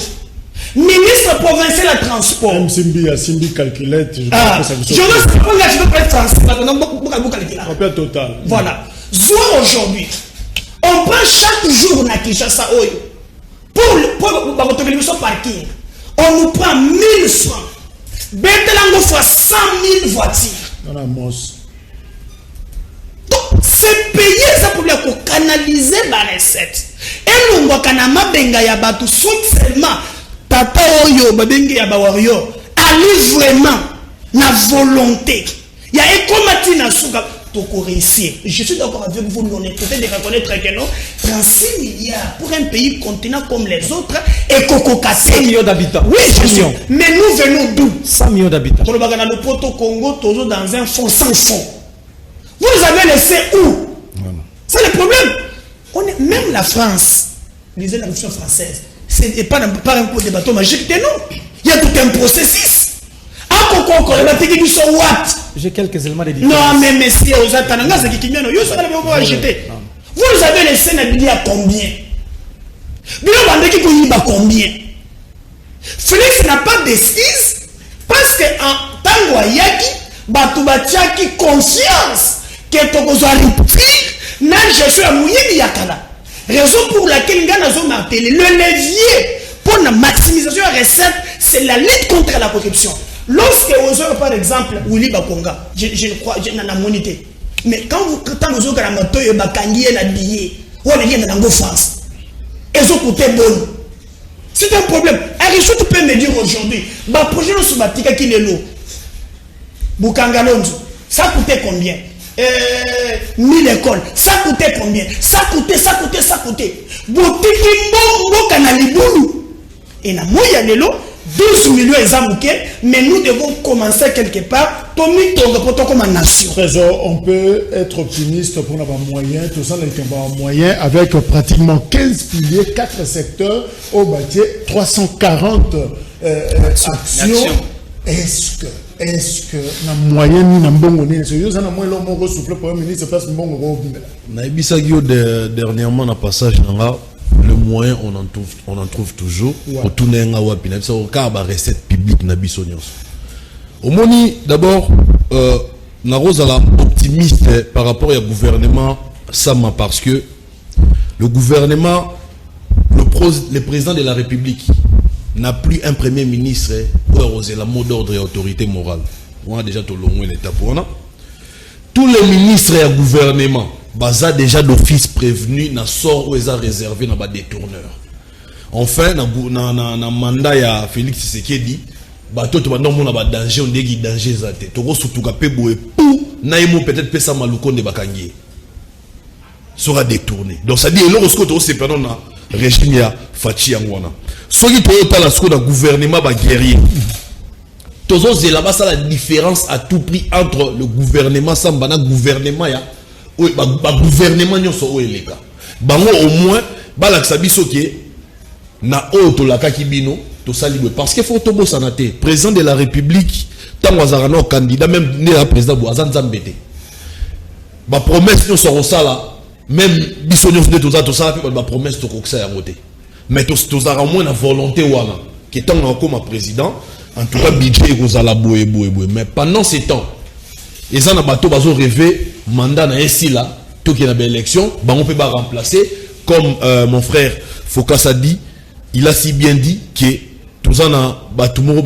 ministre provincial de transport. Simbi calculette. Je veux pas être français. Total. Voilà. Soit aujourd'hui, on prend chaque jour na Kinshasa pour votre télévision parking. On nous prend 1000 francs. Betelango fois 100 000 voitures. Donc, c'est payé ça pour canaliser la recette. Et nous, on benga ya batu seulement papa oyo babenga ya bawario ali vraiment na volonté. Il y a ekomati na suka toko réussir. Je suis d'accord avec vous, on est peut-être de reconnaître que non 36 milliards pour un pays continent comme les autres et Coco Kassé 100 millions d'habitants. Oui, je suis. Mais nous venons d'où? 100 millions d'habitants. Pour le Poto Congo, toujours dans un fond sans fond. Vous avez laissé où? C'est le problème. On est, même la France, lisez la version française, c'est pas un coup de bateau magique, non. Il y a tout un processus. J'ai quelques éléments de différence. Non, mais messieurs, vous avez laissé Nabili à combien? Combien? Félix n'a pas d'excuse parce que en tant que Yaki, Batubatiaki confiance que Tokozo rupture. Non, je suis à Mouyeni Yakala. Raison pour laquelle nous avons appelé le levier pour la maximisation de recettes, c'est la lutte contre la corruption. Lorsque vous avez par exemple Willy Bakonga, je crois, je n'en ai monité. Mais quand vous avez un moto, vous avez un billet, vous avez un France. Ils ont coûté bon. C'est un problème. Arichou, tu peux me dire aujourd'hui, le projet de Soubatika qui est l'eau. Boukangalonzo, ça coûtait combien? 1000 écoles, ça coûtait combien? Ça coûtait. Botiki Mbongo Kanaliboulou. Et na moya lelo 12 millions examouqués, mais nous devons commencer quelque part. Tommy Togo comme nation. Trésor, on peut être optimiste pour avoir moyen, tout ça n'a moyen avec pratiquement 15 piliers, 4 secteurs au bâti, 340 actions. Est-ce que na moyen ni na mbongo ni c'est ça na moyen l'homme resouffle pour un ministre place mbongo ko bimela na ibisagio dernièrement na passage nanga le moyen on en trouve toujours pour tourner nga wapi na so ka ba recette publique na biso nyonso omoni d'abord na rozala optimiste par rapport au gouvernement sama parce que le gouvernement le président de la République n'a plus un premier ministre pour arroser la mot d'ordre et autorité morale. On a déjà tout le monde l'état pour nous. Tous les ministres et le gouvernement, baza déjà d'office prévenu, na sort où ils ont réservé na ba détourneur. Enfin, na mandat ya Félix Tshisekedi, bato to bandon na ba danger on dégui danger zate. To go surtout kapé boé pou na imo peut-être pesa maluko de bakangié. Sera détourné. Donc ça dit lorsque to se perdon na régime ya Fachi Angwana. Ceux qui ont la score d'un gouvernement guerrier. Tous c'est là-bas ça la différence à tout prix entre le gouvernement Sambana gouvernement ya gouvernement nyonso o eleka. Bango au moins la sabiso ke na auto la kakibino to salibe parce que faut tobo sanate président de la République tant wazarano candidat même né à président Boazan Zambete. Ba promesse nyonso rosala même biso nyonso de to ça ba promesse to koksa ya ngote. Mais tous avons moins la volonté wana qui est comme président en tout cas budget kozala boye. Mais pendant ces temps les gens bateau bazo rêver mandat na ici là tout qui est dans l'élection on peut pas remplacer comme mon frère Fokas a dit il a si bien dit que tous en batumoro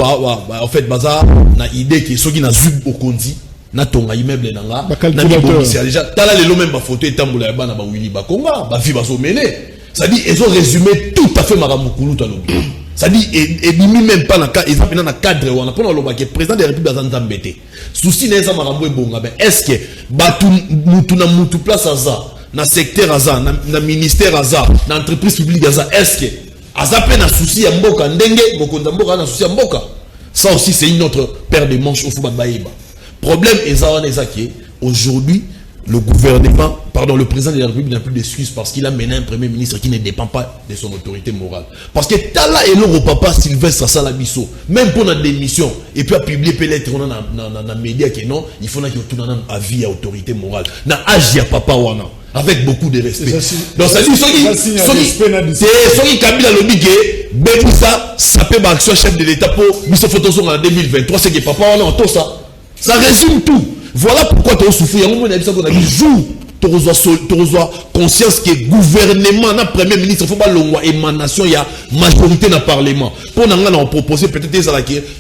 en fait baza na idée que ceux qui na zub au kondi na tonga immeuble nanga na bibomisi déjà tala lelo même ba photo etambola ya bana ba Willy Bakonga ba fi bazo mener. Ça dit, ils ont résumé tout à fait Maramoukoulou Talobi. Ça dit, et même pas dans le cadre où on a le président de la République dans Zambété. Souci n'est pas Maramou et Bonga. Est-ce que Batu Moutouna Moutou place à ça? na secteur aza, na ministère aza, na entreprise publique aza, est-ce que aza pe na souci ya mboka ndenge mokonza mboka na souci ya mboka? Ça aussi c'est une autre paire de manches au football baïba. Problème est aujourd'hui le gouvernement, pardon, le président de la République n'a plus d'excuses parce qu'il a mené un premier ministre qui ne dépend pas de son autorité morale. Parce que Tala et le papa Sylvestre Salabiso, même pour notre démission, et puis à publier peut-être dans les médias que non, il faut qu'il y ait un avis à autorité morale. Na agia papa wana, avec beaucoup de respect. Donc ça dit, ceux qui Kabila le dit que Benissa, ça peut être action chef de l'État pour Mister Photoson en 2023, c'est que papa wana en tout ça. Ça résume tout. Voilà pourquoi tu as souffert. Il y a un moment où on a dit jour, tu as conscience que le gouvernement, le premier ministre, il faut pas l'envoyer émanation, il y a majorité dans le parlement. Pour nous, on a proposé peut-être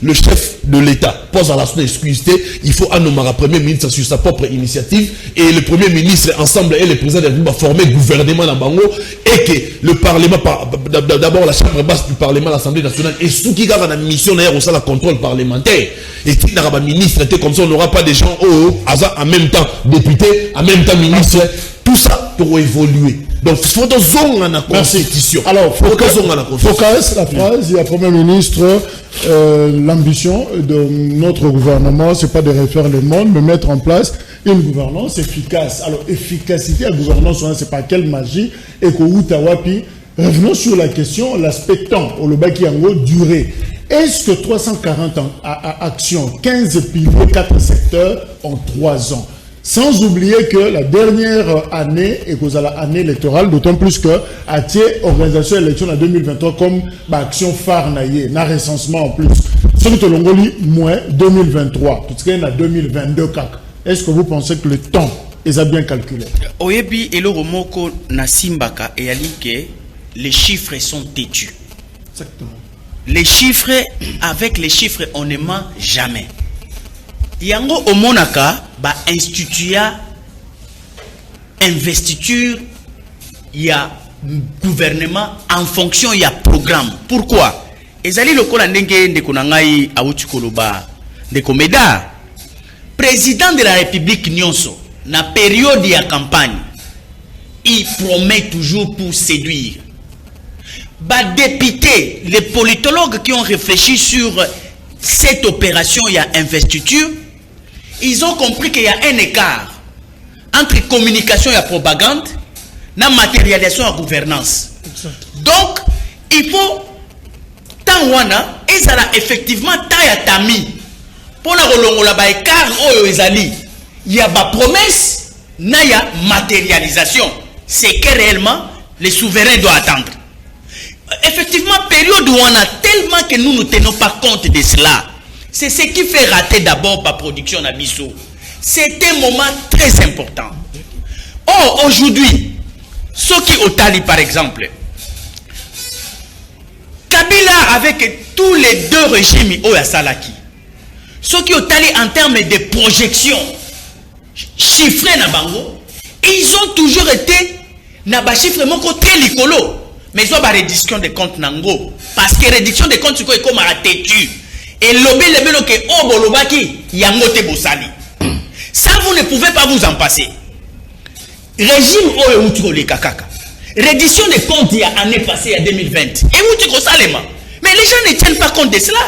le chef de l'État pose à la son excuse, il faut nommer le premier ministre sur sa propre initiative et le premier ministre ensemble et le président de la République va former le gouvernement dans Bango et que le parlement, d'abord la chambre basse du parlement, l'Assemblée nationale et ceux qui gardent la mission d'ailleurs au sein de la contrôle parlementaire et qui n'a pas ministre, comme ça on n'aura pas des gens en même temps députés, en même temps ministre, tout ça pour évoluer. Donc, il faut dans la constitution. Alors, faut caresser la phrase. Il y a Premier ministre, l'ambition de notre gouvernement, c'est pas de refaire le monde, mais mettre en place une gouvernance efficace. Alors, efficacité à gouvernance, c'est pas quelle magie, et qu'au Outawapi, revenons sur la question, l'aspect temps, au Lobaki Yango, durée. Est-ce que 340 actions, 15 piliers, 4 secteurs en 3 ans? Sans oublier que la dernière année est l'année électorale, d'autant plus que à organisation élection en 2023 comme action phare na recensement en plus. Ce que l'ongoli moins 2023, tout ce qui est en 2022 est-ce que vous pensez que le temps est bien calculé? Oyebi et le remoko na simbaka et ali que les chiffres sont têtus. Exactement. Les chiffres, avec les chiffres, on ne ment jamais. Yango au Monaka, ba instituya investiture, il y a gouvernement en fonction, il y a programme. Pourquoi? Ezali lokola ndenge ndeko nangai awuti koloba ndeko meda président de la République nyonso na période ya campagne, il promet toujours pour séduire. Bah députés, les politologues qui ont réfléchi sur cette opération, il y a investiture. Ils ont compris qu'il y a un écart entre communication et propagande, la matérialisation et gouvernance. Donc, il faut tant wana, et ça a effectivement taille tami. Pour la rolongo la ba écart oyo ezali, il y a ba promesse, na ya matérialisation. C'est que réellement les souverains doivent attendre. Effectivement, période où on a tellement que nous ne tenons pas compte de cela. C'est ce qui fait rater d'abord la production d'Abisso. C'est un moment très important. Or, aujourd'hui, ceux qui ont tali par exemple, Kabila avec tous les deux régimes Oya Salaki, ceux qui ont tali en termes de projection chiffrés na bango, ils ont toujours été na ba chiffre moko très licolo. Mais ils ont une réduction de comptes nango. Parce que réduction de comptes, c'est comme à têtu. Et l'obé le melo que oh bolobaki yangote bosali. Ça vous ne pouvez pas vous en passer. Régime oh outro le kakaka. Réduction de comptes il y a année passée à 2020. Et outro salema. Mais les gens ne tiennent pas compte de cela.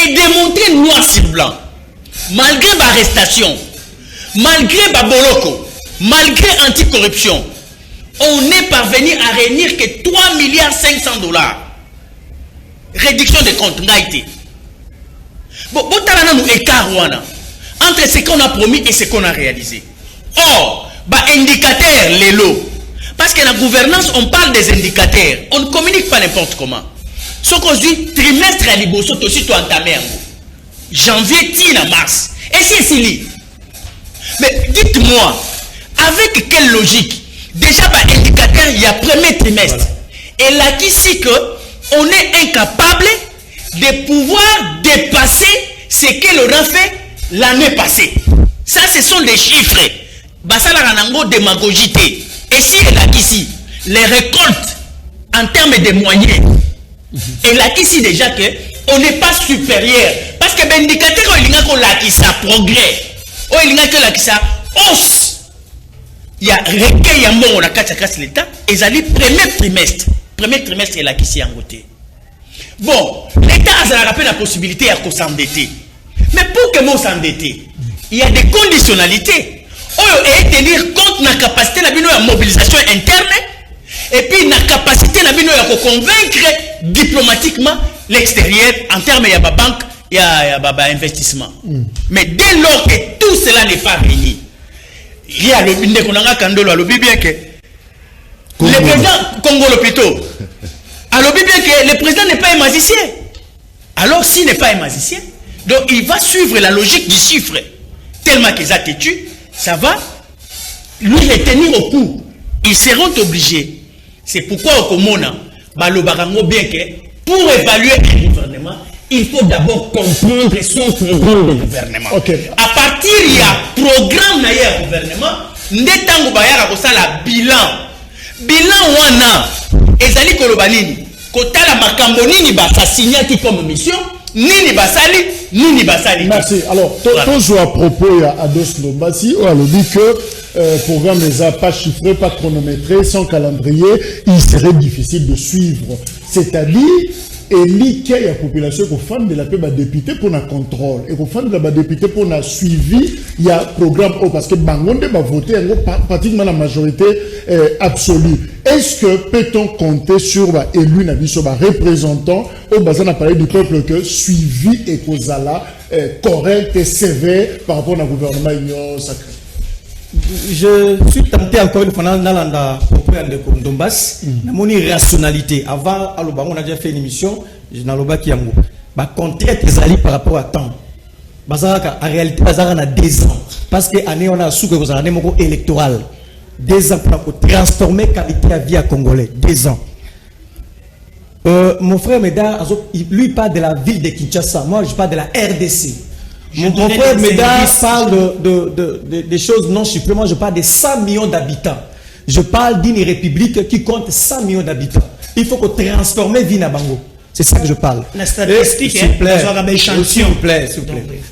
Et démontrer noir sur blanc. Malgré ma arrestation, malgré ma boloko, malgré anticorruption, on est parvenu à réunir que 3 milliards 500 $. Réduction de comptes, ngaïté. Bon, nous écart entre ce qu'on a promis et ce qu'on a réalisé. Or, indicateur, les lots. Parce que la gouvernance, on parle des indicateurs. On ne communique pas n'importe comment. Ce qu'on dit, trimestre à Liboso, aussi tu entamé. Janvier, tina mars. Et c'est ici. Mais dites-moi, avec quelle logique? Déjà, indicateur, il y a premier trimestre. Voilà. Et là, ici, on est incapable de pouvoir dépasser ce que l'on a fait l'année passée. Ça, ce sont des chiffres. Ça, la démagogité. Et si elle a ici, les récoltes en termes de moyens, elle a ici déjà qu'on n'est pas supérieur. Parce que l'indicateur, il y a ça progrès. Il y a ça hausse. il y a recueil à mort, on a 4 l'État, et ça dit premier trimestre, il a qui s'y engoté. Bon, l'État a rappelé la possibilité de s'endetter. Mais pour que moi s'endetter, il y a des conditionnalités. Et tenir compte de la capacité de mobilisation interne, et puis la capacité de convaincre diplomatiquement l'extérieur en termes de banque et d'investissement. Mais dès lors que tout cela n'est pas réuni, il y a le bien que le président Congolo plutôt. Alors bien que le président n'est pas un magicien. Alors s'il n'est pas un magicien, donc il va suivre la logique du chiffre. Tellement qu'ils ont têtu, ça va lui retenir au coup. Ils seront obligés. C'est pourquoi au Komona, Balobarango bien que pour évaluer un gouvernement, il faut d'abord comprendre son programme de gouvernement. Okay. À partir il y a programme d'ailleurs gouvernement, ndetango bayara ko sala bilan. Bilan wana ezali koloba nini? Kotala makambo nini ba signati comme mission, nini basali, nini basali. Merci. Alors, toujours à propos, il y a Ados Nobasi, on a dit que programme n'est pas chiffré, pas chronométré, sans calendrier, il serait difficile de suivre. C'est-à-dire, et il y a la population qui fait de la paix député pour le contrôle et qui fait de la député pour le suivi. Il y a programme parce que Bangonde va voter pratiquement la majorité absolue. Est-ce que peut-on compter sur élu sur représentant au bassin d'appareil du peuple que suivi et causala correct et sévère par rapport au gouvernement union sacré? Je suis tenté encore une fois dans de Kondombas, mon irrationalité. Avant, on a déjà fait une émission, je n'ai pas dit que contrer tes alliés par rapport à temps. En réalité, on a 2 ans. Parce que l'année, on a sous une année électorale. 2 ans pour transformer la qualité de vie à Congolais. 2 ans. Mon frère Meda, lui parle de la ville de Kinshasa. Moi, je parle de la RDC. Mon frère Meda parle des choses non chiffrées. Moi, je parle de 100 millions d'habitants. Je parle d'une république qui compte 100 millions d'habitants. Il faut qu'on transforme Vinabango. C'est ça que je parle. La statistique, s'il vous plaît.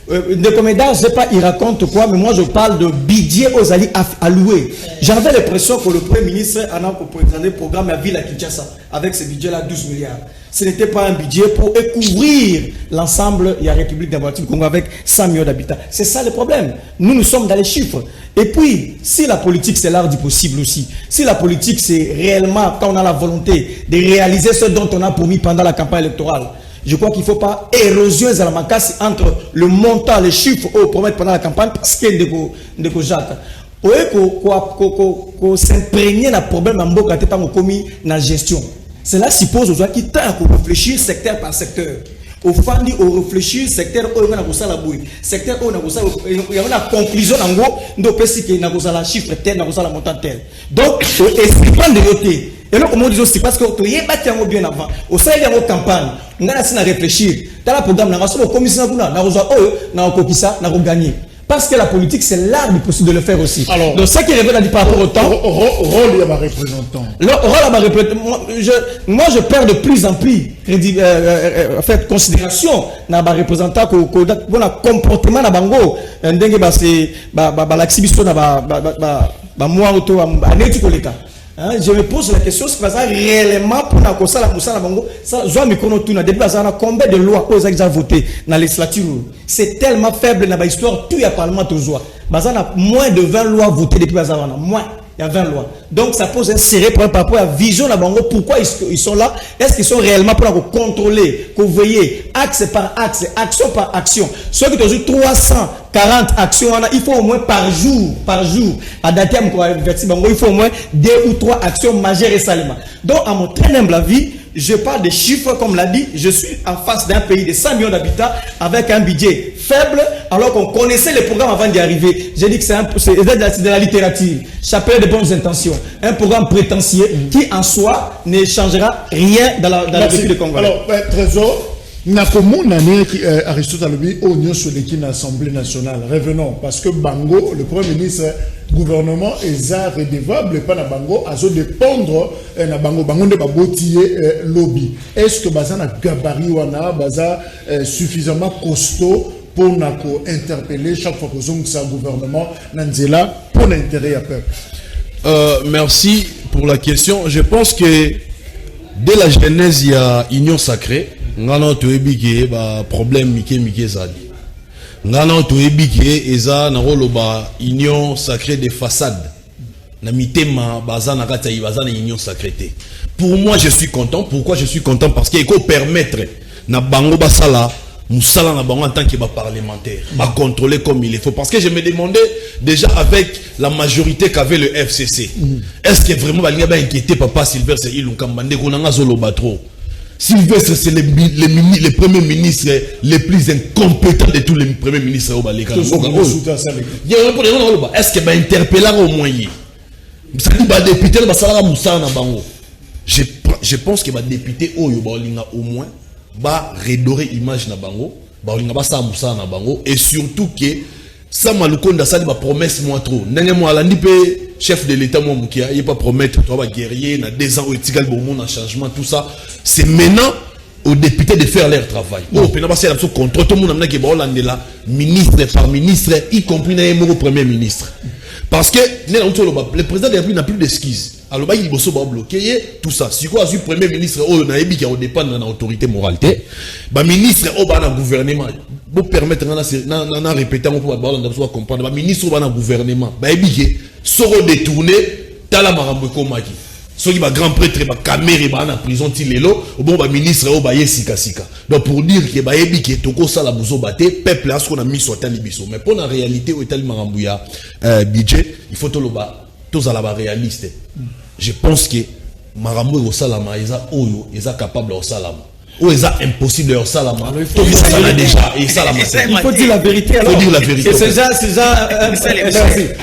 De Meda, je ne sais pas, il raconte quoi, mais moi, je parle de budget aux alliés alloués. J'avais l'impression que le Premier ministre a présenté le programme à Ville à Kinshasa avec ce budget-là, 12 milliards. Ce n'était pas un budget pour couvrir l'ensemble de la République démocratique du Congo avec 100 millions d'habitants. C'est ça le problème. Nous sommes dans les chiffres. Et puis, si la politique, c'est l'art du possible aussi, si la politique, c'est réellement, quand on a la volonté de réaliser ce dont on a promis pendant la campagne électorale, je crois qu'il ne faut pas érosion entre le montant, les chiffres qu'on promet pendant la campagne, parce qu'il y a des Jacques. Pour s'imprégner dans le problème, on a commis dans la gestion. Cela suppose aujourd'hui qu'il t'a à réfléchir secteur par secteur. Au fond, on réfléchit secteur où on a la bouille, secteur où on a la conclusion en gros, donc on a la chiffre tel, on a la montant tel. Donc, c'est pas de côté. Et là, comme on dit aussi, parce que tu es battu bien avant, au sein de la campagne, on a à réfléchir. Dans le programme, on a la commission, on a copié ça, on a gagné. Parce que la politique, c'est l'art du possible de le faire aussi. Alors, donc, ça qui révèle à dire par rapport au temps. Rôle à ma représentant. Rôle à ma représentant. Moi, je perds de plus en plus en fait, considération dans ma représentant pour le comportement de Bango. C'est l'exhibition de moi auto à l'éticoleka. Je me pose la question, c'est ça réellement pour la Kosa la Moussa la Bango, ça je me connais tout depuis combien de lois aux déjà voté dans la législature. C'est tellement faible dans l'histoire, tout y a parlement toujours. Bazana moins de 20 lois votées depuis Bazana, moins il y a 20 lois. Donc ça pose un sérieux problème par rapport à la vision de la Bango. Pourquoi ils sont là? Est-ce qu'ils sont réellement pour contrôler, pour veiller, axe par axe, action par action? Ceux qui ont 340 actions, il faut au moins par jour, à dater à Bango, il faut au moins 2 ou 3 actions majeures et salement. Donc à mon très humble avis, je parle des chiffres, comme l'a dit, je suis en face d'un pays de 100 millions d'habitants avec un budget faible, alors qu'on connaissait les programmes avant d'y arriver. J'ai dit que c'est de la littérature, chapelet de bonnes intentions, un programme prétentieux qui en soi ne changera rien dans la vie de Congo. Alors, Trésor, Nakomon année Aristote Alobi oignon sur l'équipe l'Assemblée nationale. Revenons parce que Bango, le Premier ministre, gouvernement est redevable pas na Bango, à se dépendre na Bango de babotiller lobby. Est-ce que baza na gabarit wana baza suffisamment costaud pour interpeller chaque fois que ça gouvernement nanzela pour l'intérêt à peuple? Merci pour la question. Je pense que dès la genèse, il y a union sacrée. Ngana toebiki ba problème mike zali. Ngana toebiki eza na roloba union sacrée des façades. Na mitema bazana kata bazana union sacrée. Pour moi, je suis content. Pourquoi je suis content? Parce qu'il faut permettre na bango basala Moussala na bango en tant que parlementaire, va contrôler comme il faut. Parce que je me demandais déjà avec la majorité qu'avait le FCC, est-ce que vraiment il va inquiéter papa Sylvestre Ilunkambande Konanga Zolo Batro? Sylvestre, c'est les premiers ministres les plus incompétents de tous les premiers ministres au Baleka. Est-ce que va interpeller au moins? Ça dit va député va sala Moussala na bango. Je pense que va député au moins ba redorer image na bango ba olinga ba sa musa na bango et surtout que ça malukonda ça ba promesse moi trop ndenge mo alandi pe chef de l'état mo mukia il pas promettre toi ba guerrier na 2 ans au etigal bon monde en changement tout ça c'est maintenant aux députés de faire leur travail oh pena ba c'est la contre tout le monde na ke ba olandela ministre par ministre y compris na mo premier ministre parce que le président de la République n'a plus d'esquisse. Alors il va bloquer tout ça. Si quoi le premier ministre au naïbi qui dépend de l'autorité morale, bah ministre au bas gouvernement, pour permettre de répéter pour comprendre, bah ministre au bas gouvernement, bah ébiqué, sera détourné, t'as la marambo komaki. Ceux qui va grand prêtre va caméra va en prison tilelo bon ba ministre au baye sika. Donc pour dire que ba ébiqué toko ça la bouzo baté peuple a ce qu'on a mis sur talibiso. Mais pour la réalité au tali marambouya budget, il faut tout le bas tous à la réaliste. Je pense que Marambo au salama isa oyo isa capable au salama. Ou isa impossible au salama. Il faut déjà et salama. Il faut dire la vérité alors. Il faut dire la vérité. C'est ça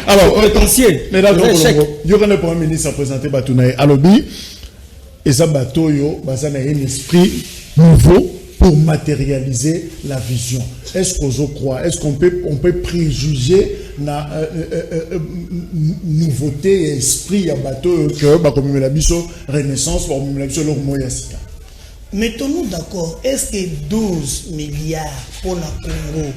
alors potentiel. Mais là il y aura le premier ministre à présenter Batounaï Alobi et ça batoyo bazana un esprit nouveau pour matérialiser la vision. Est-ce qu'on croit? Est-ce qu'on peut préjuger la nouveauté et esprit à bateau que comme la biso renaissance pour la biso leur moyasika? Mettons-nous d'accord. Est-ce que 12 milliards pour la Congo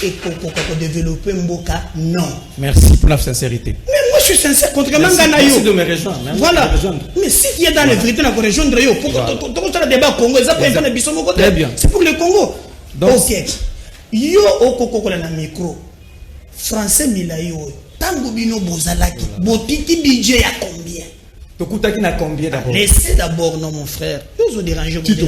et pour développer Mboka? Non. Merci pour la sincérité. Mais moi je suis sincère, contrairement à Ganayo. Merci de me rejoindre. Voilà. Mais si tu es dans les vérités, on va rejoindre yo. Pourquoi tu as le débat Congo? Très bien. C'est pour le Congo. Donc, ok. Yo okoko na micro. Français Milayo. Tango bino bozalaki. Botiki DJ à combien? Tokutaki na combien d'abord? Laissez d'abord, non mon frère. Vous vous dérangez. Vous avez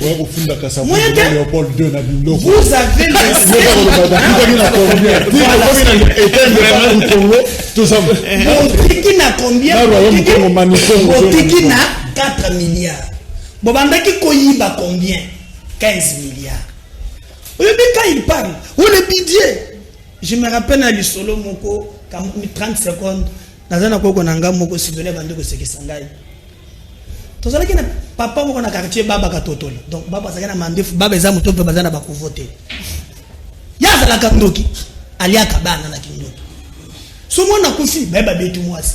Botiki na combien? Botiki na 4 milliards. Bobandaki koyiba combien? 15 milliards. Quand il parle, où le budget? Je me rappelle à l'isolo moko, 30 secondes. Dans un accord nanga moko si donné bande ko seki sangai. To zala kina papa moko na quartier baba katotola. Donc baba zakana mandefu baba za muto pe bazana ba ko voter. Ya zala kandoki alia kabana na kindoki. So mona kufi baba betu mwasi.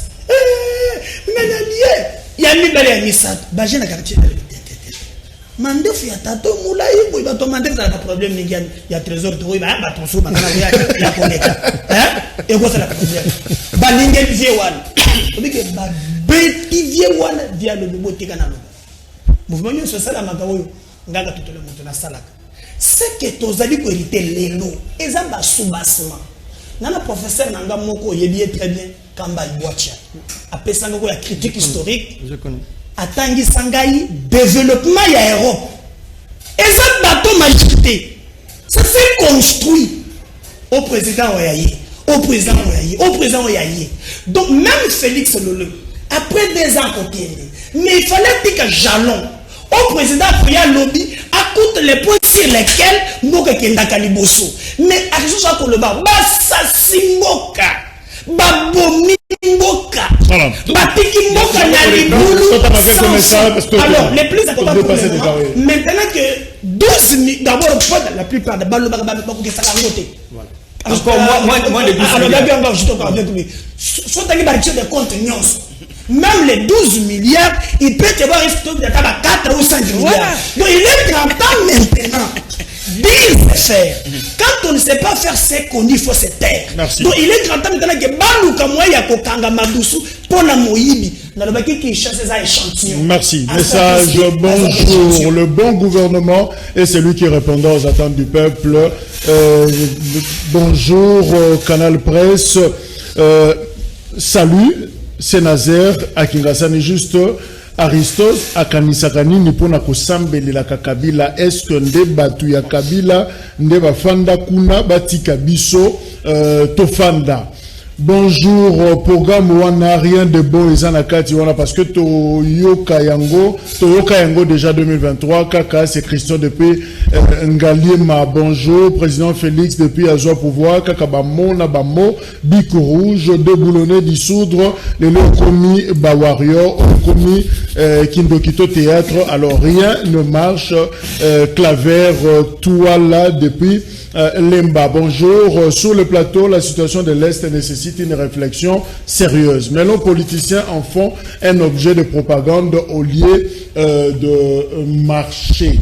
Ngana lié. Ya mi bale ya misat. Baje na quartier de mandefu ya tato mulai boy ba to mandefu za ka problème ni ya trésor to ba ba to so ba kana ya koneka. Et quoi c'est la problème? Balingue vie wana. Obike ba beti vie wana via le botika na lo. Mouvement yo social la makawo ngaka tutole moto na salaka. C'est que tozali ko hériter lelo. Eza ba soubassement. Nana professeur nanga moko yebi très bien Kamba Iwacha. Apesanga ko ya critique historique. Je connais. Atangi sangai développement ya Europe. Eza bateau majorité. Ça s'est construit au président Oyaye. Au président Oyaye. Donc même Félix Lolo, après 2 ans côté, mais il fallait que jalon au président Foya Lobby à toutes les points sur lesquels Mboka Kenda Kaliboso. Mais à ce soit pour le bas, Bassasimboka, Babomi Mboka, Batiki Mboka Naliboulou. Alors les plus importants pour le moment, maintenant que 12 000, d'abord la plupart des balles qui sont à côté. Encore moins de 12 milliards. Même les 12 milliards, il peut y avoir un stock de 4 ou 5 milliards. Donc il est grand temps maintenant. Dire faire. Quand on ne sait pas faire ce qu'on dit, il faut se taire. Merci. Donc il est grand temps maintenant que Baluka Moya Kokanga Madusu pour la Moïbi. Dans le baquet qui chasse ses échantillons. Merci. Message, bonjour. Le bon gouvernement est celui qui répondra aux attentes du peuple. Bonjour, Canal Presse. Salut, c'est Nazer à Kingasani, juste Aristote à Kanisakani, Nipona Kosambeli la Kabila, est-ce que nde batu ya Kabila, nde bafanda kuna, batika biso, tofanda. Bonjour, programme wana rien de bon ezana kati wana parce que Toyoka Yango déjà 2023 kaka c'est Christian depuis Ngaliema. Bonjour président Félix depuis Azua pouvoir kaka bamona bamo bico rouge de boulonner dissoudre les locomis ba warrior locomis Kindokito théâtre alors rien ne marche claver toi là depuis Lemba. Bonjour. Sur le plateau, la situation de l'Est nécessite une réflexion sérieuse. Mais nos politiciens en font un objet de propagande au lieu de marcher.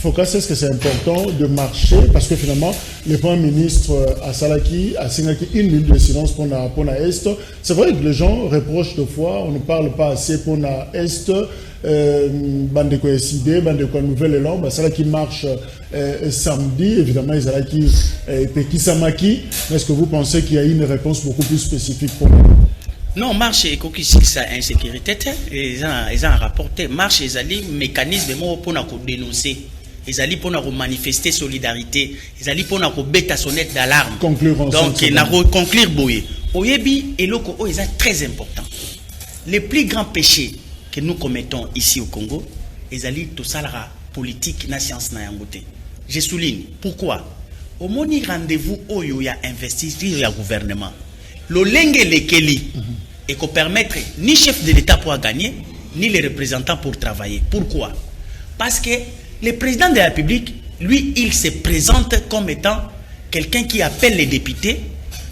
Focus, est-ce que c'est important de marcher? Parce que finalement, le Premier ministre à Salaki a signé une minute de silence pour la Est. C'est vrai que les gens reprochent de fois, on ne parle pas assez pour la Est. Bande de SD, bande de nouvelle élan, ça là qui marche samedi, évidemment, ils allaient qui Peki Samaki. Est-ce que vous pensez qu'il y a une réponse beaucoup plus spécifique pour nous? Non, marche et coquille, ça insécurité, ils ont rapporté. Marche et zali mécanisme pour nous dénoncer. Ils allaient pour nous manifester solidarité. Ils allaient pour nous bêta sonnette d'alarme. Donc, ils ont conclure boye. Oyebi et loko o est très important. Les plus grands péchés que nous commettons ici au Congo, ils allaient tout ça la politique na science na yangote. Je souligne pourquoi. Au moni rendez-vous où il y a investi il y a gouvernement. Le lenge lekeli et qu'on permettre ni chef de l'État pour gagner ni les représentants pour travailler. Pourquoi? Parce que le président de la République, lui, il se présente comme étant quelqu'un qui appelle les députés,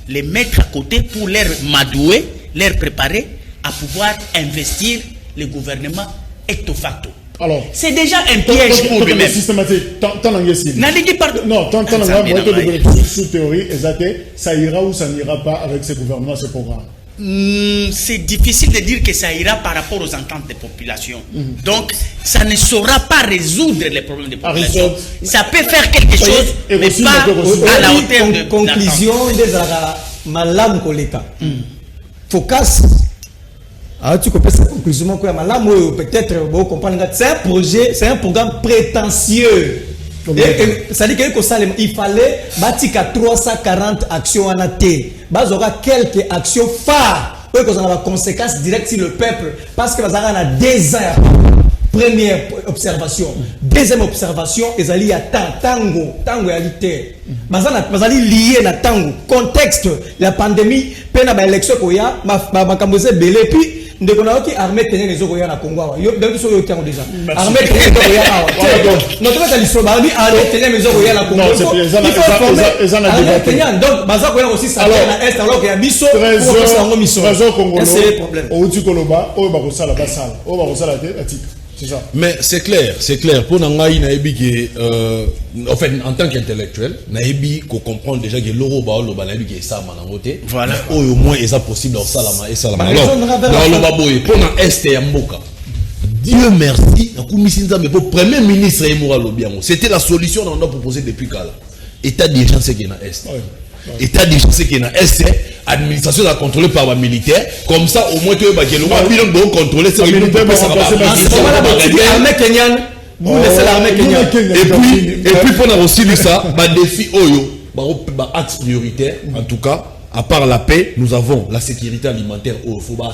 les mettre à côté pour leur madouer, leur préparer à pouvoir investir le gouvernement ecto facto. Alors, c'est déjà un piège pour lui-même. Systématique. Non, sous théorie, ça ira ou ça n'ira pas avec ce gouvernement, ce programme. C'est difficile de dire que ça ira par rapport aux ententes des populations. Donc, ça ne saura pas résoudre les problèmes des populations. Ça peut faire quelque chose, mais pas à la hauteur de conclusion des malam koleka. Focus. Alors tu comprends cette conclusion que malam peut-être vous comprendre c'est un projet, c'est un programme prétentieux. Ça dit que il fallait bâtir 340 actions en AT. Bas aura quelques actions phares pour que ça ait des conséquences directes sur le peuple parce que ça a des ans. Première observation. Deuxième observation, ils allaient à tango réalité. Ils lié à tango. Contexte, la pandémie, peine à l'élection koya, ma kamboze belé puis de qu'on qui armée tenir les ogoya na Congo. Yo donc so yo tiens déjà. Armée tenir les ogoya awa. Notre cas l'histoire ba bi armée tenir les ogoya na Congo. Ils en a débattu. Donc baza koya aussi ça na est alors qu'il y a biso pour ça ngo mission. C'est le problème. Au tu koloba, o ba ko sala basala. O ba ko sala atik. Mais c'est clair. Pour Nangaï, en fait, en tant qu'intellectuel, Naïbi, qu'on comprend déjà que l'euro baolo banaïbi qui est ça, manangote. Voilà. Au moins, ils a possible en salama et salama. Alors, dans le baboye, pour l'Est et Mboka. Dieu merci, mais pour premier ministre c'était la solution qu'on a proposée depuis Kala. État d'urgence qui est dans l'Est. État d'urgence qui est dans l'Est, administration est contrôlée par les militaires. Comme ça, au moins, tu vas contrôler ces militaires. Et puis, pour nous aussi, ça, défi Oyo, axe prioritaire, en tout cas. À part la paix, nous avons la sécurité alimentaire au Foba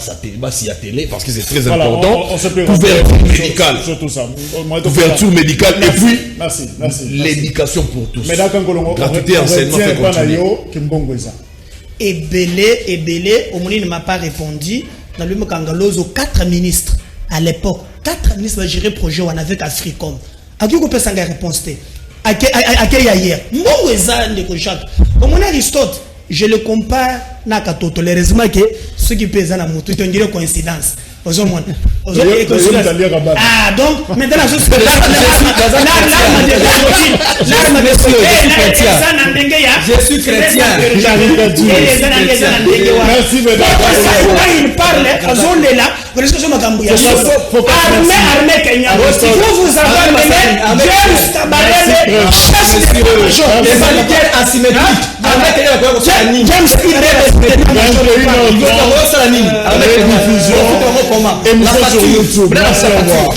s'y atteler parce que c'est très important. Couverture médicale. Couverture médicale et puis l'éducation pour tous. Gratuité enseignement fait continuer. Et Belé, au ne m'a pas répondu. Dans le Mokangalozo, 4 ministres à l'époque, 4 ministres ont géré le projet avec Africom. À qui on peut s'en réponse? À qui hier? Moi, au mon Aristote. Je le compare na katoto heureusement que ceux qui pèsent na moto tu dirais coïncidence ah donc maintenant je suis Je suis chrétien. Merci, mesdames. Il parle, armée Kenya. Vous avez amené James Tabarele, chef de les militaires asymétriques. James Émission sur YouTube. Merci, au revoir.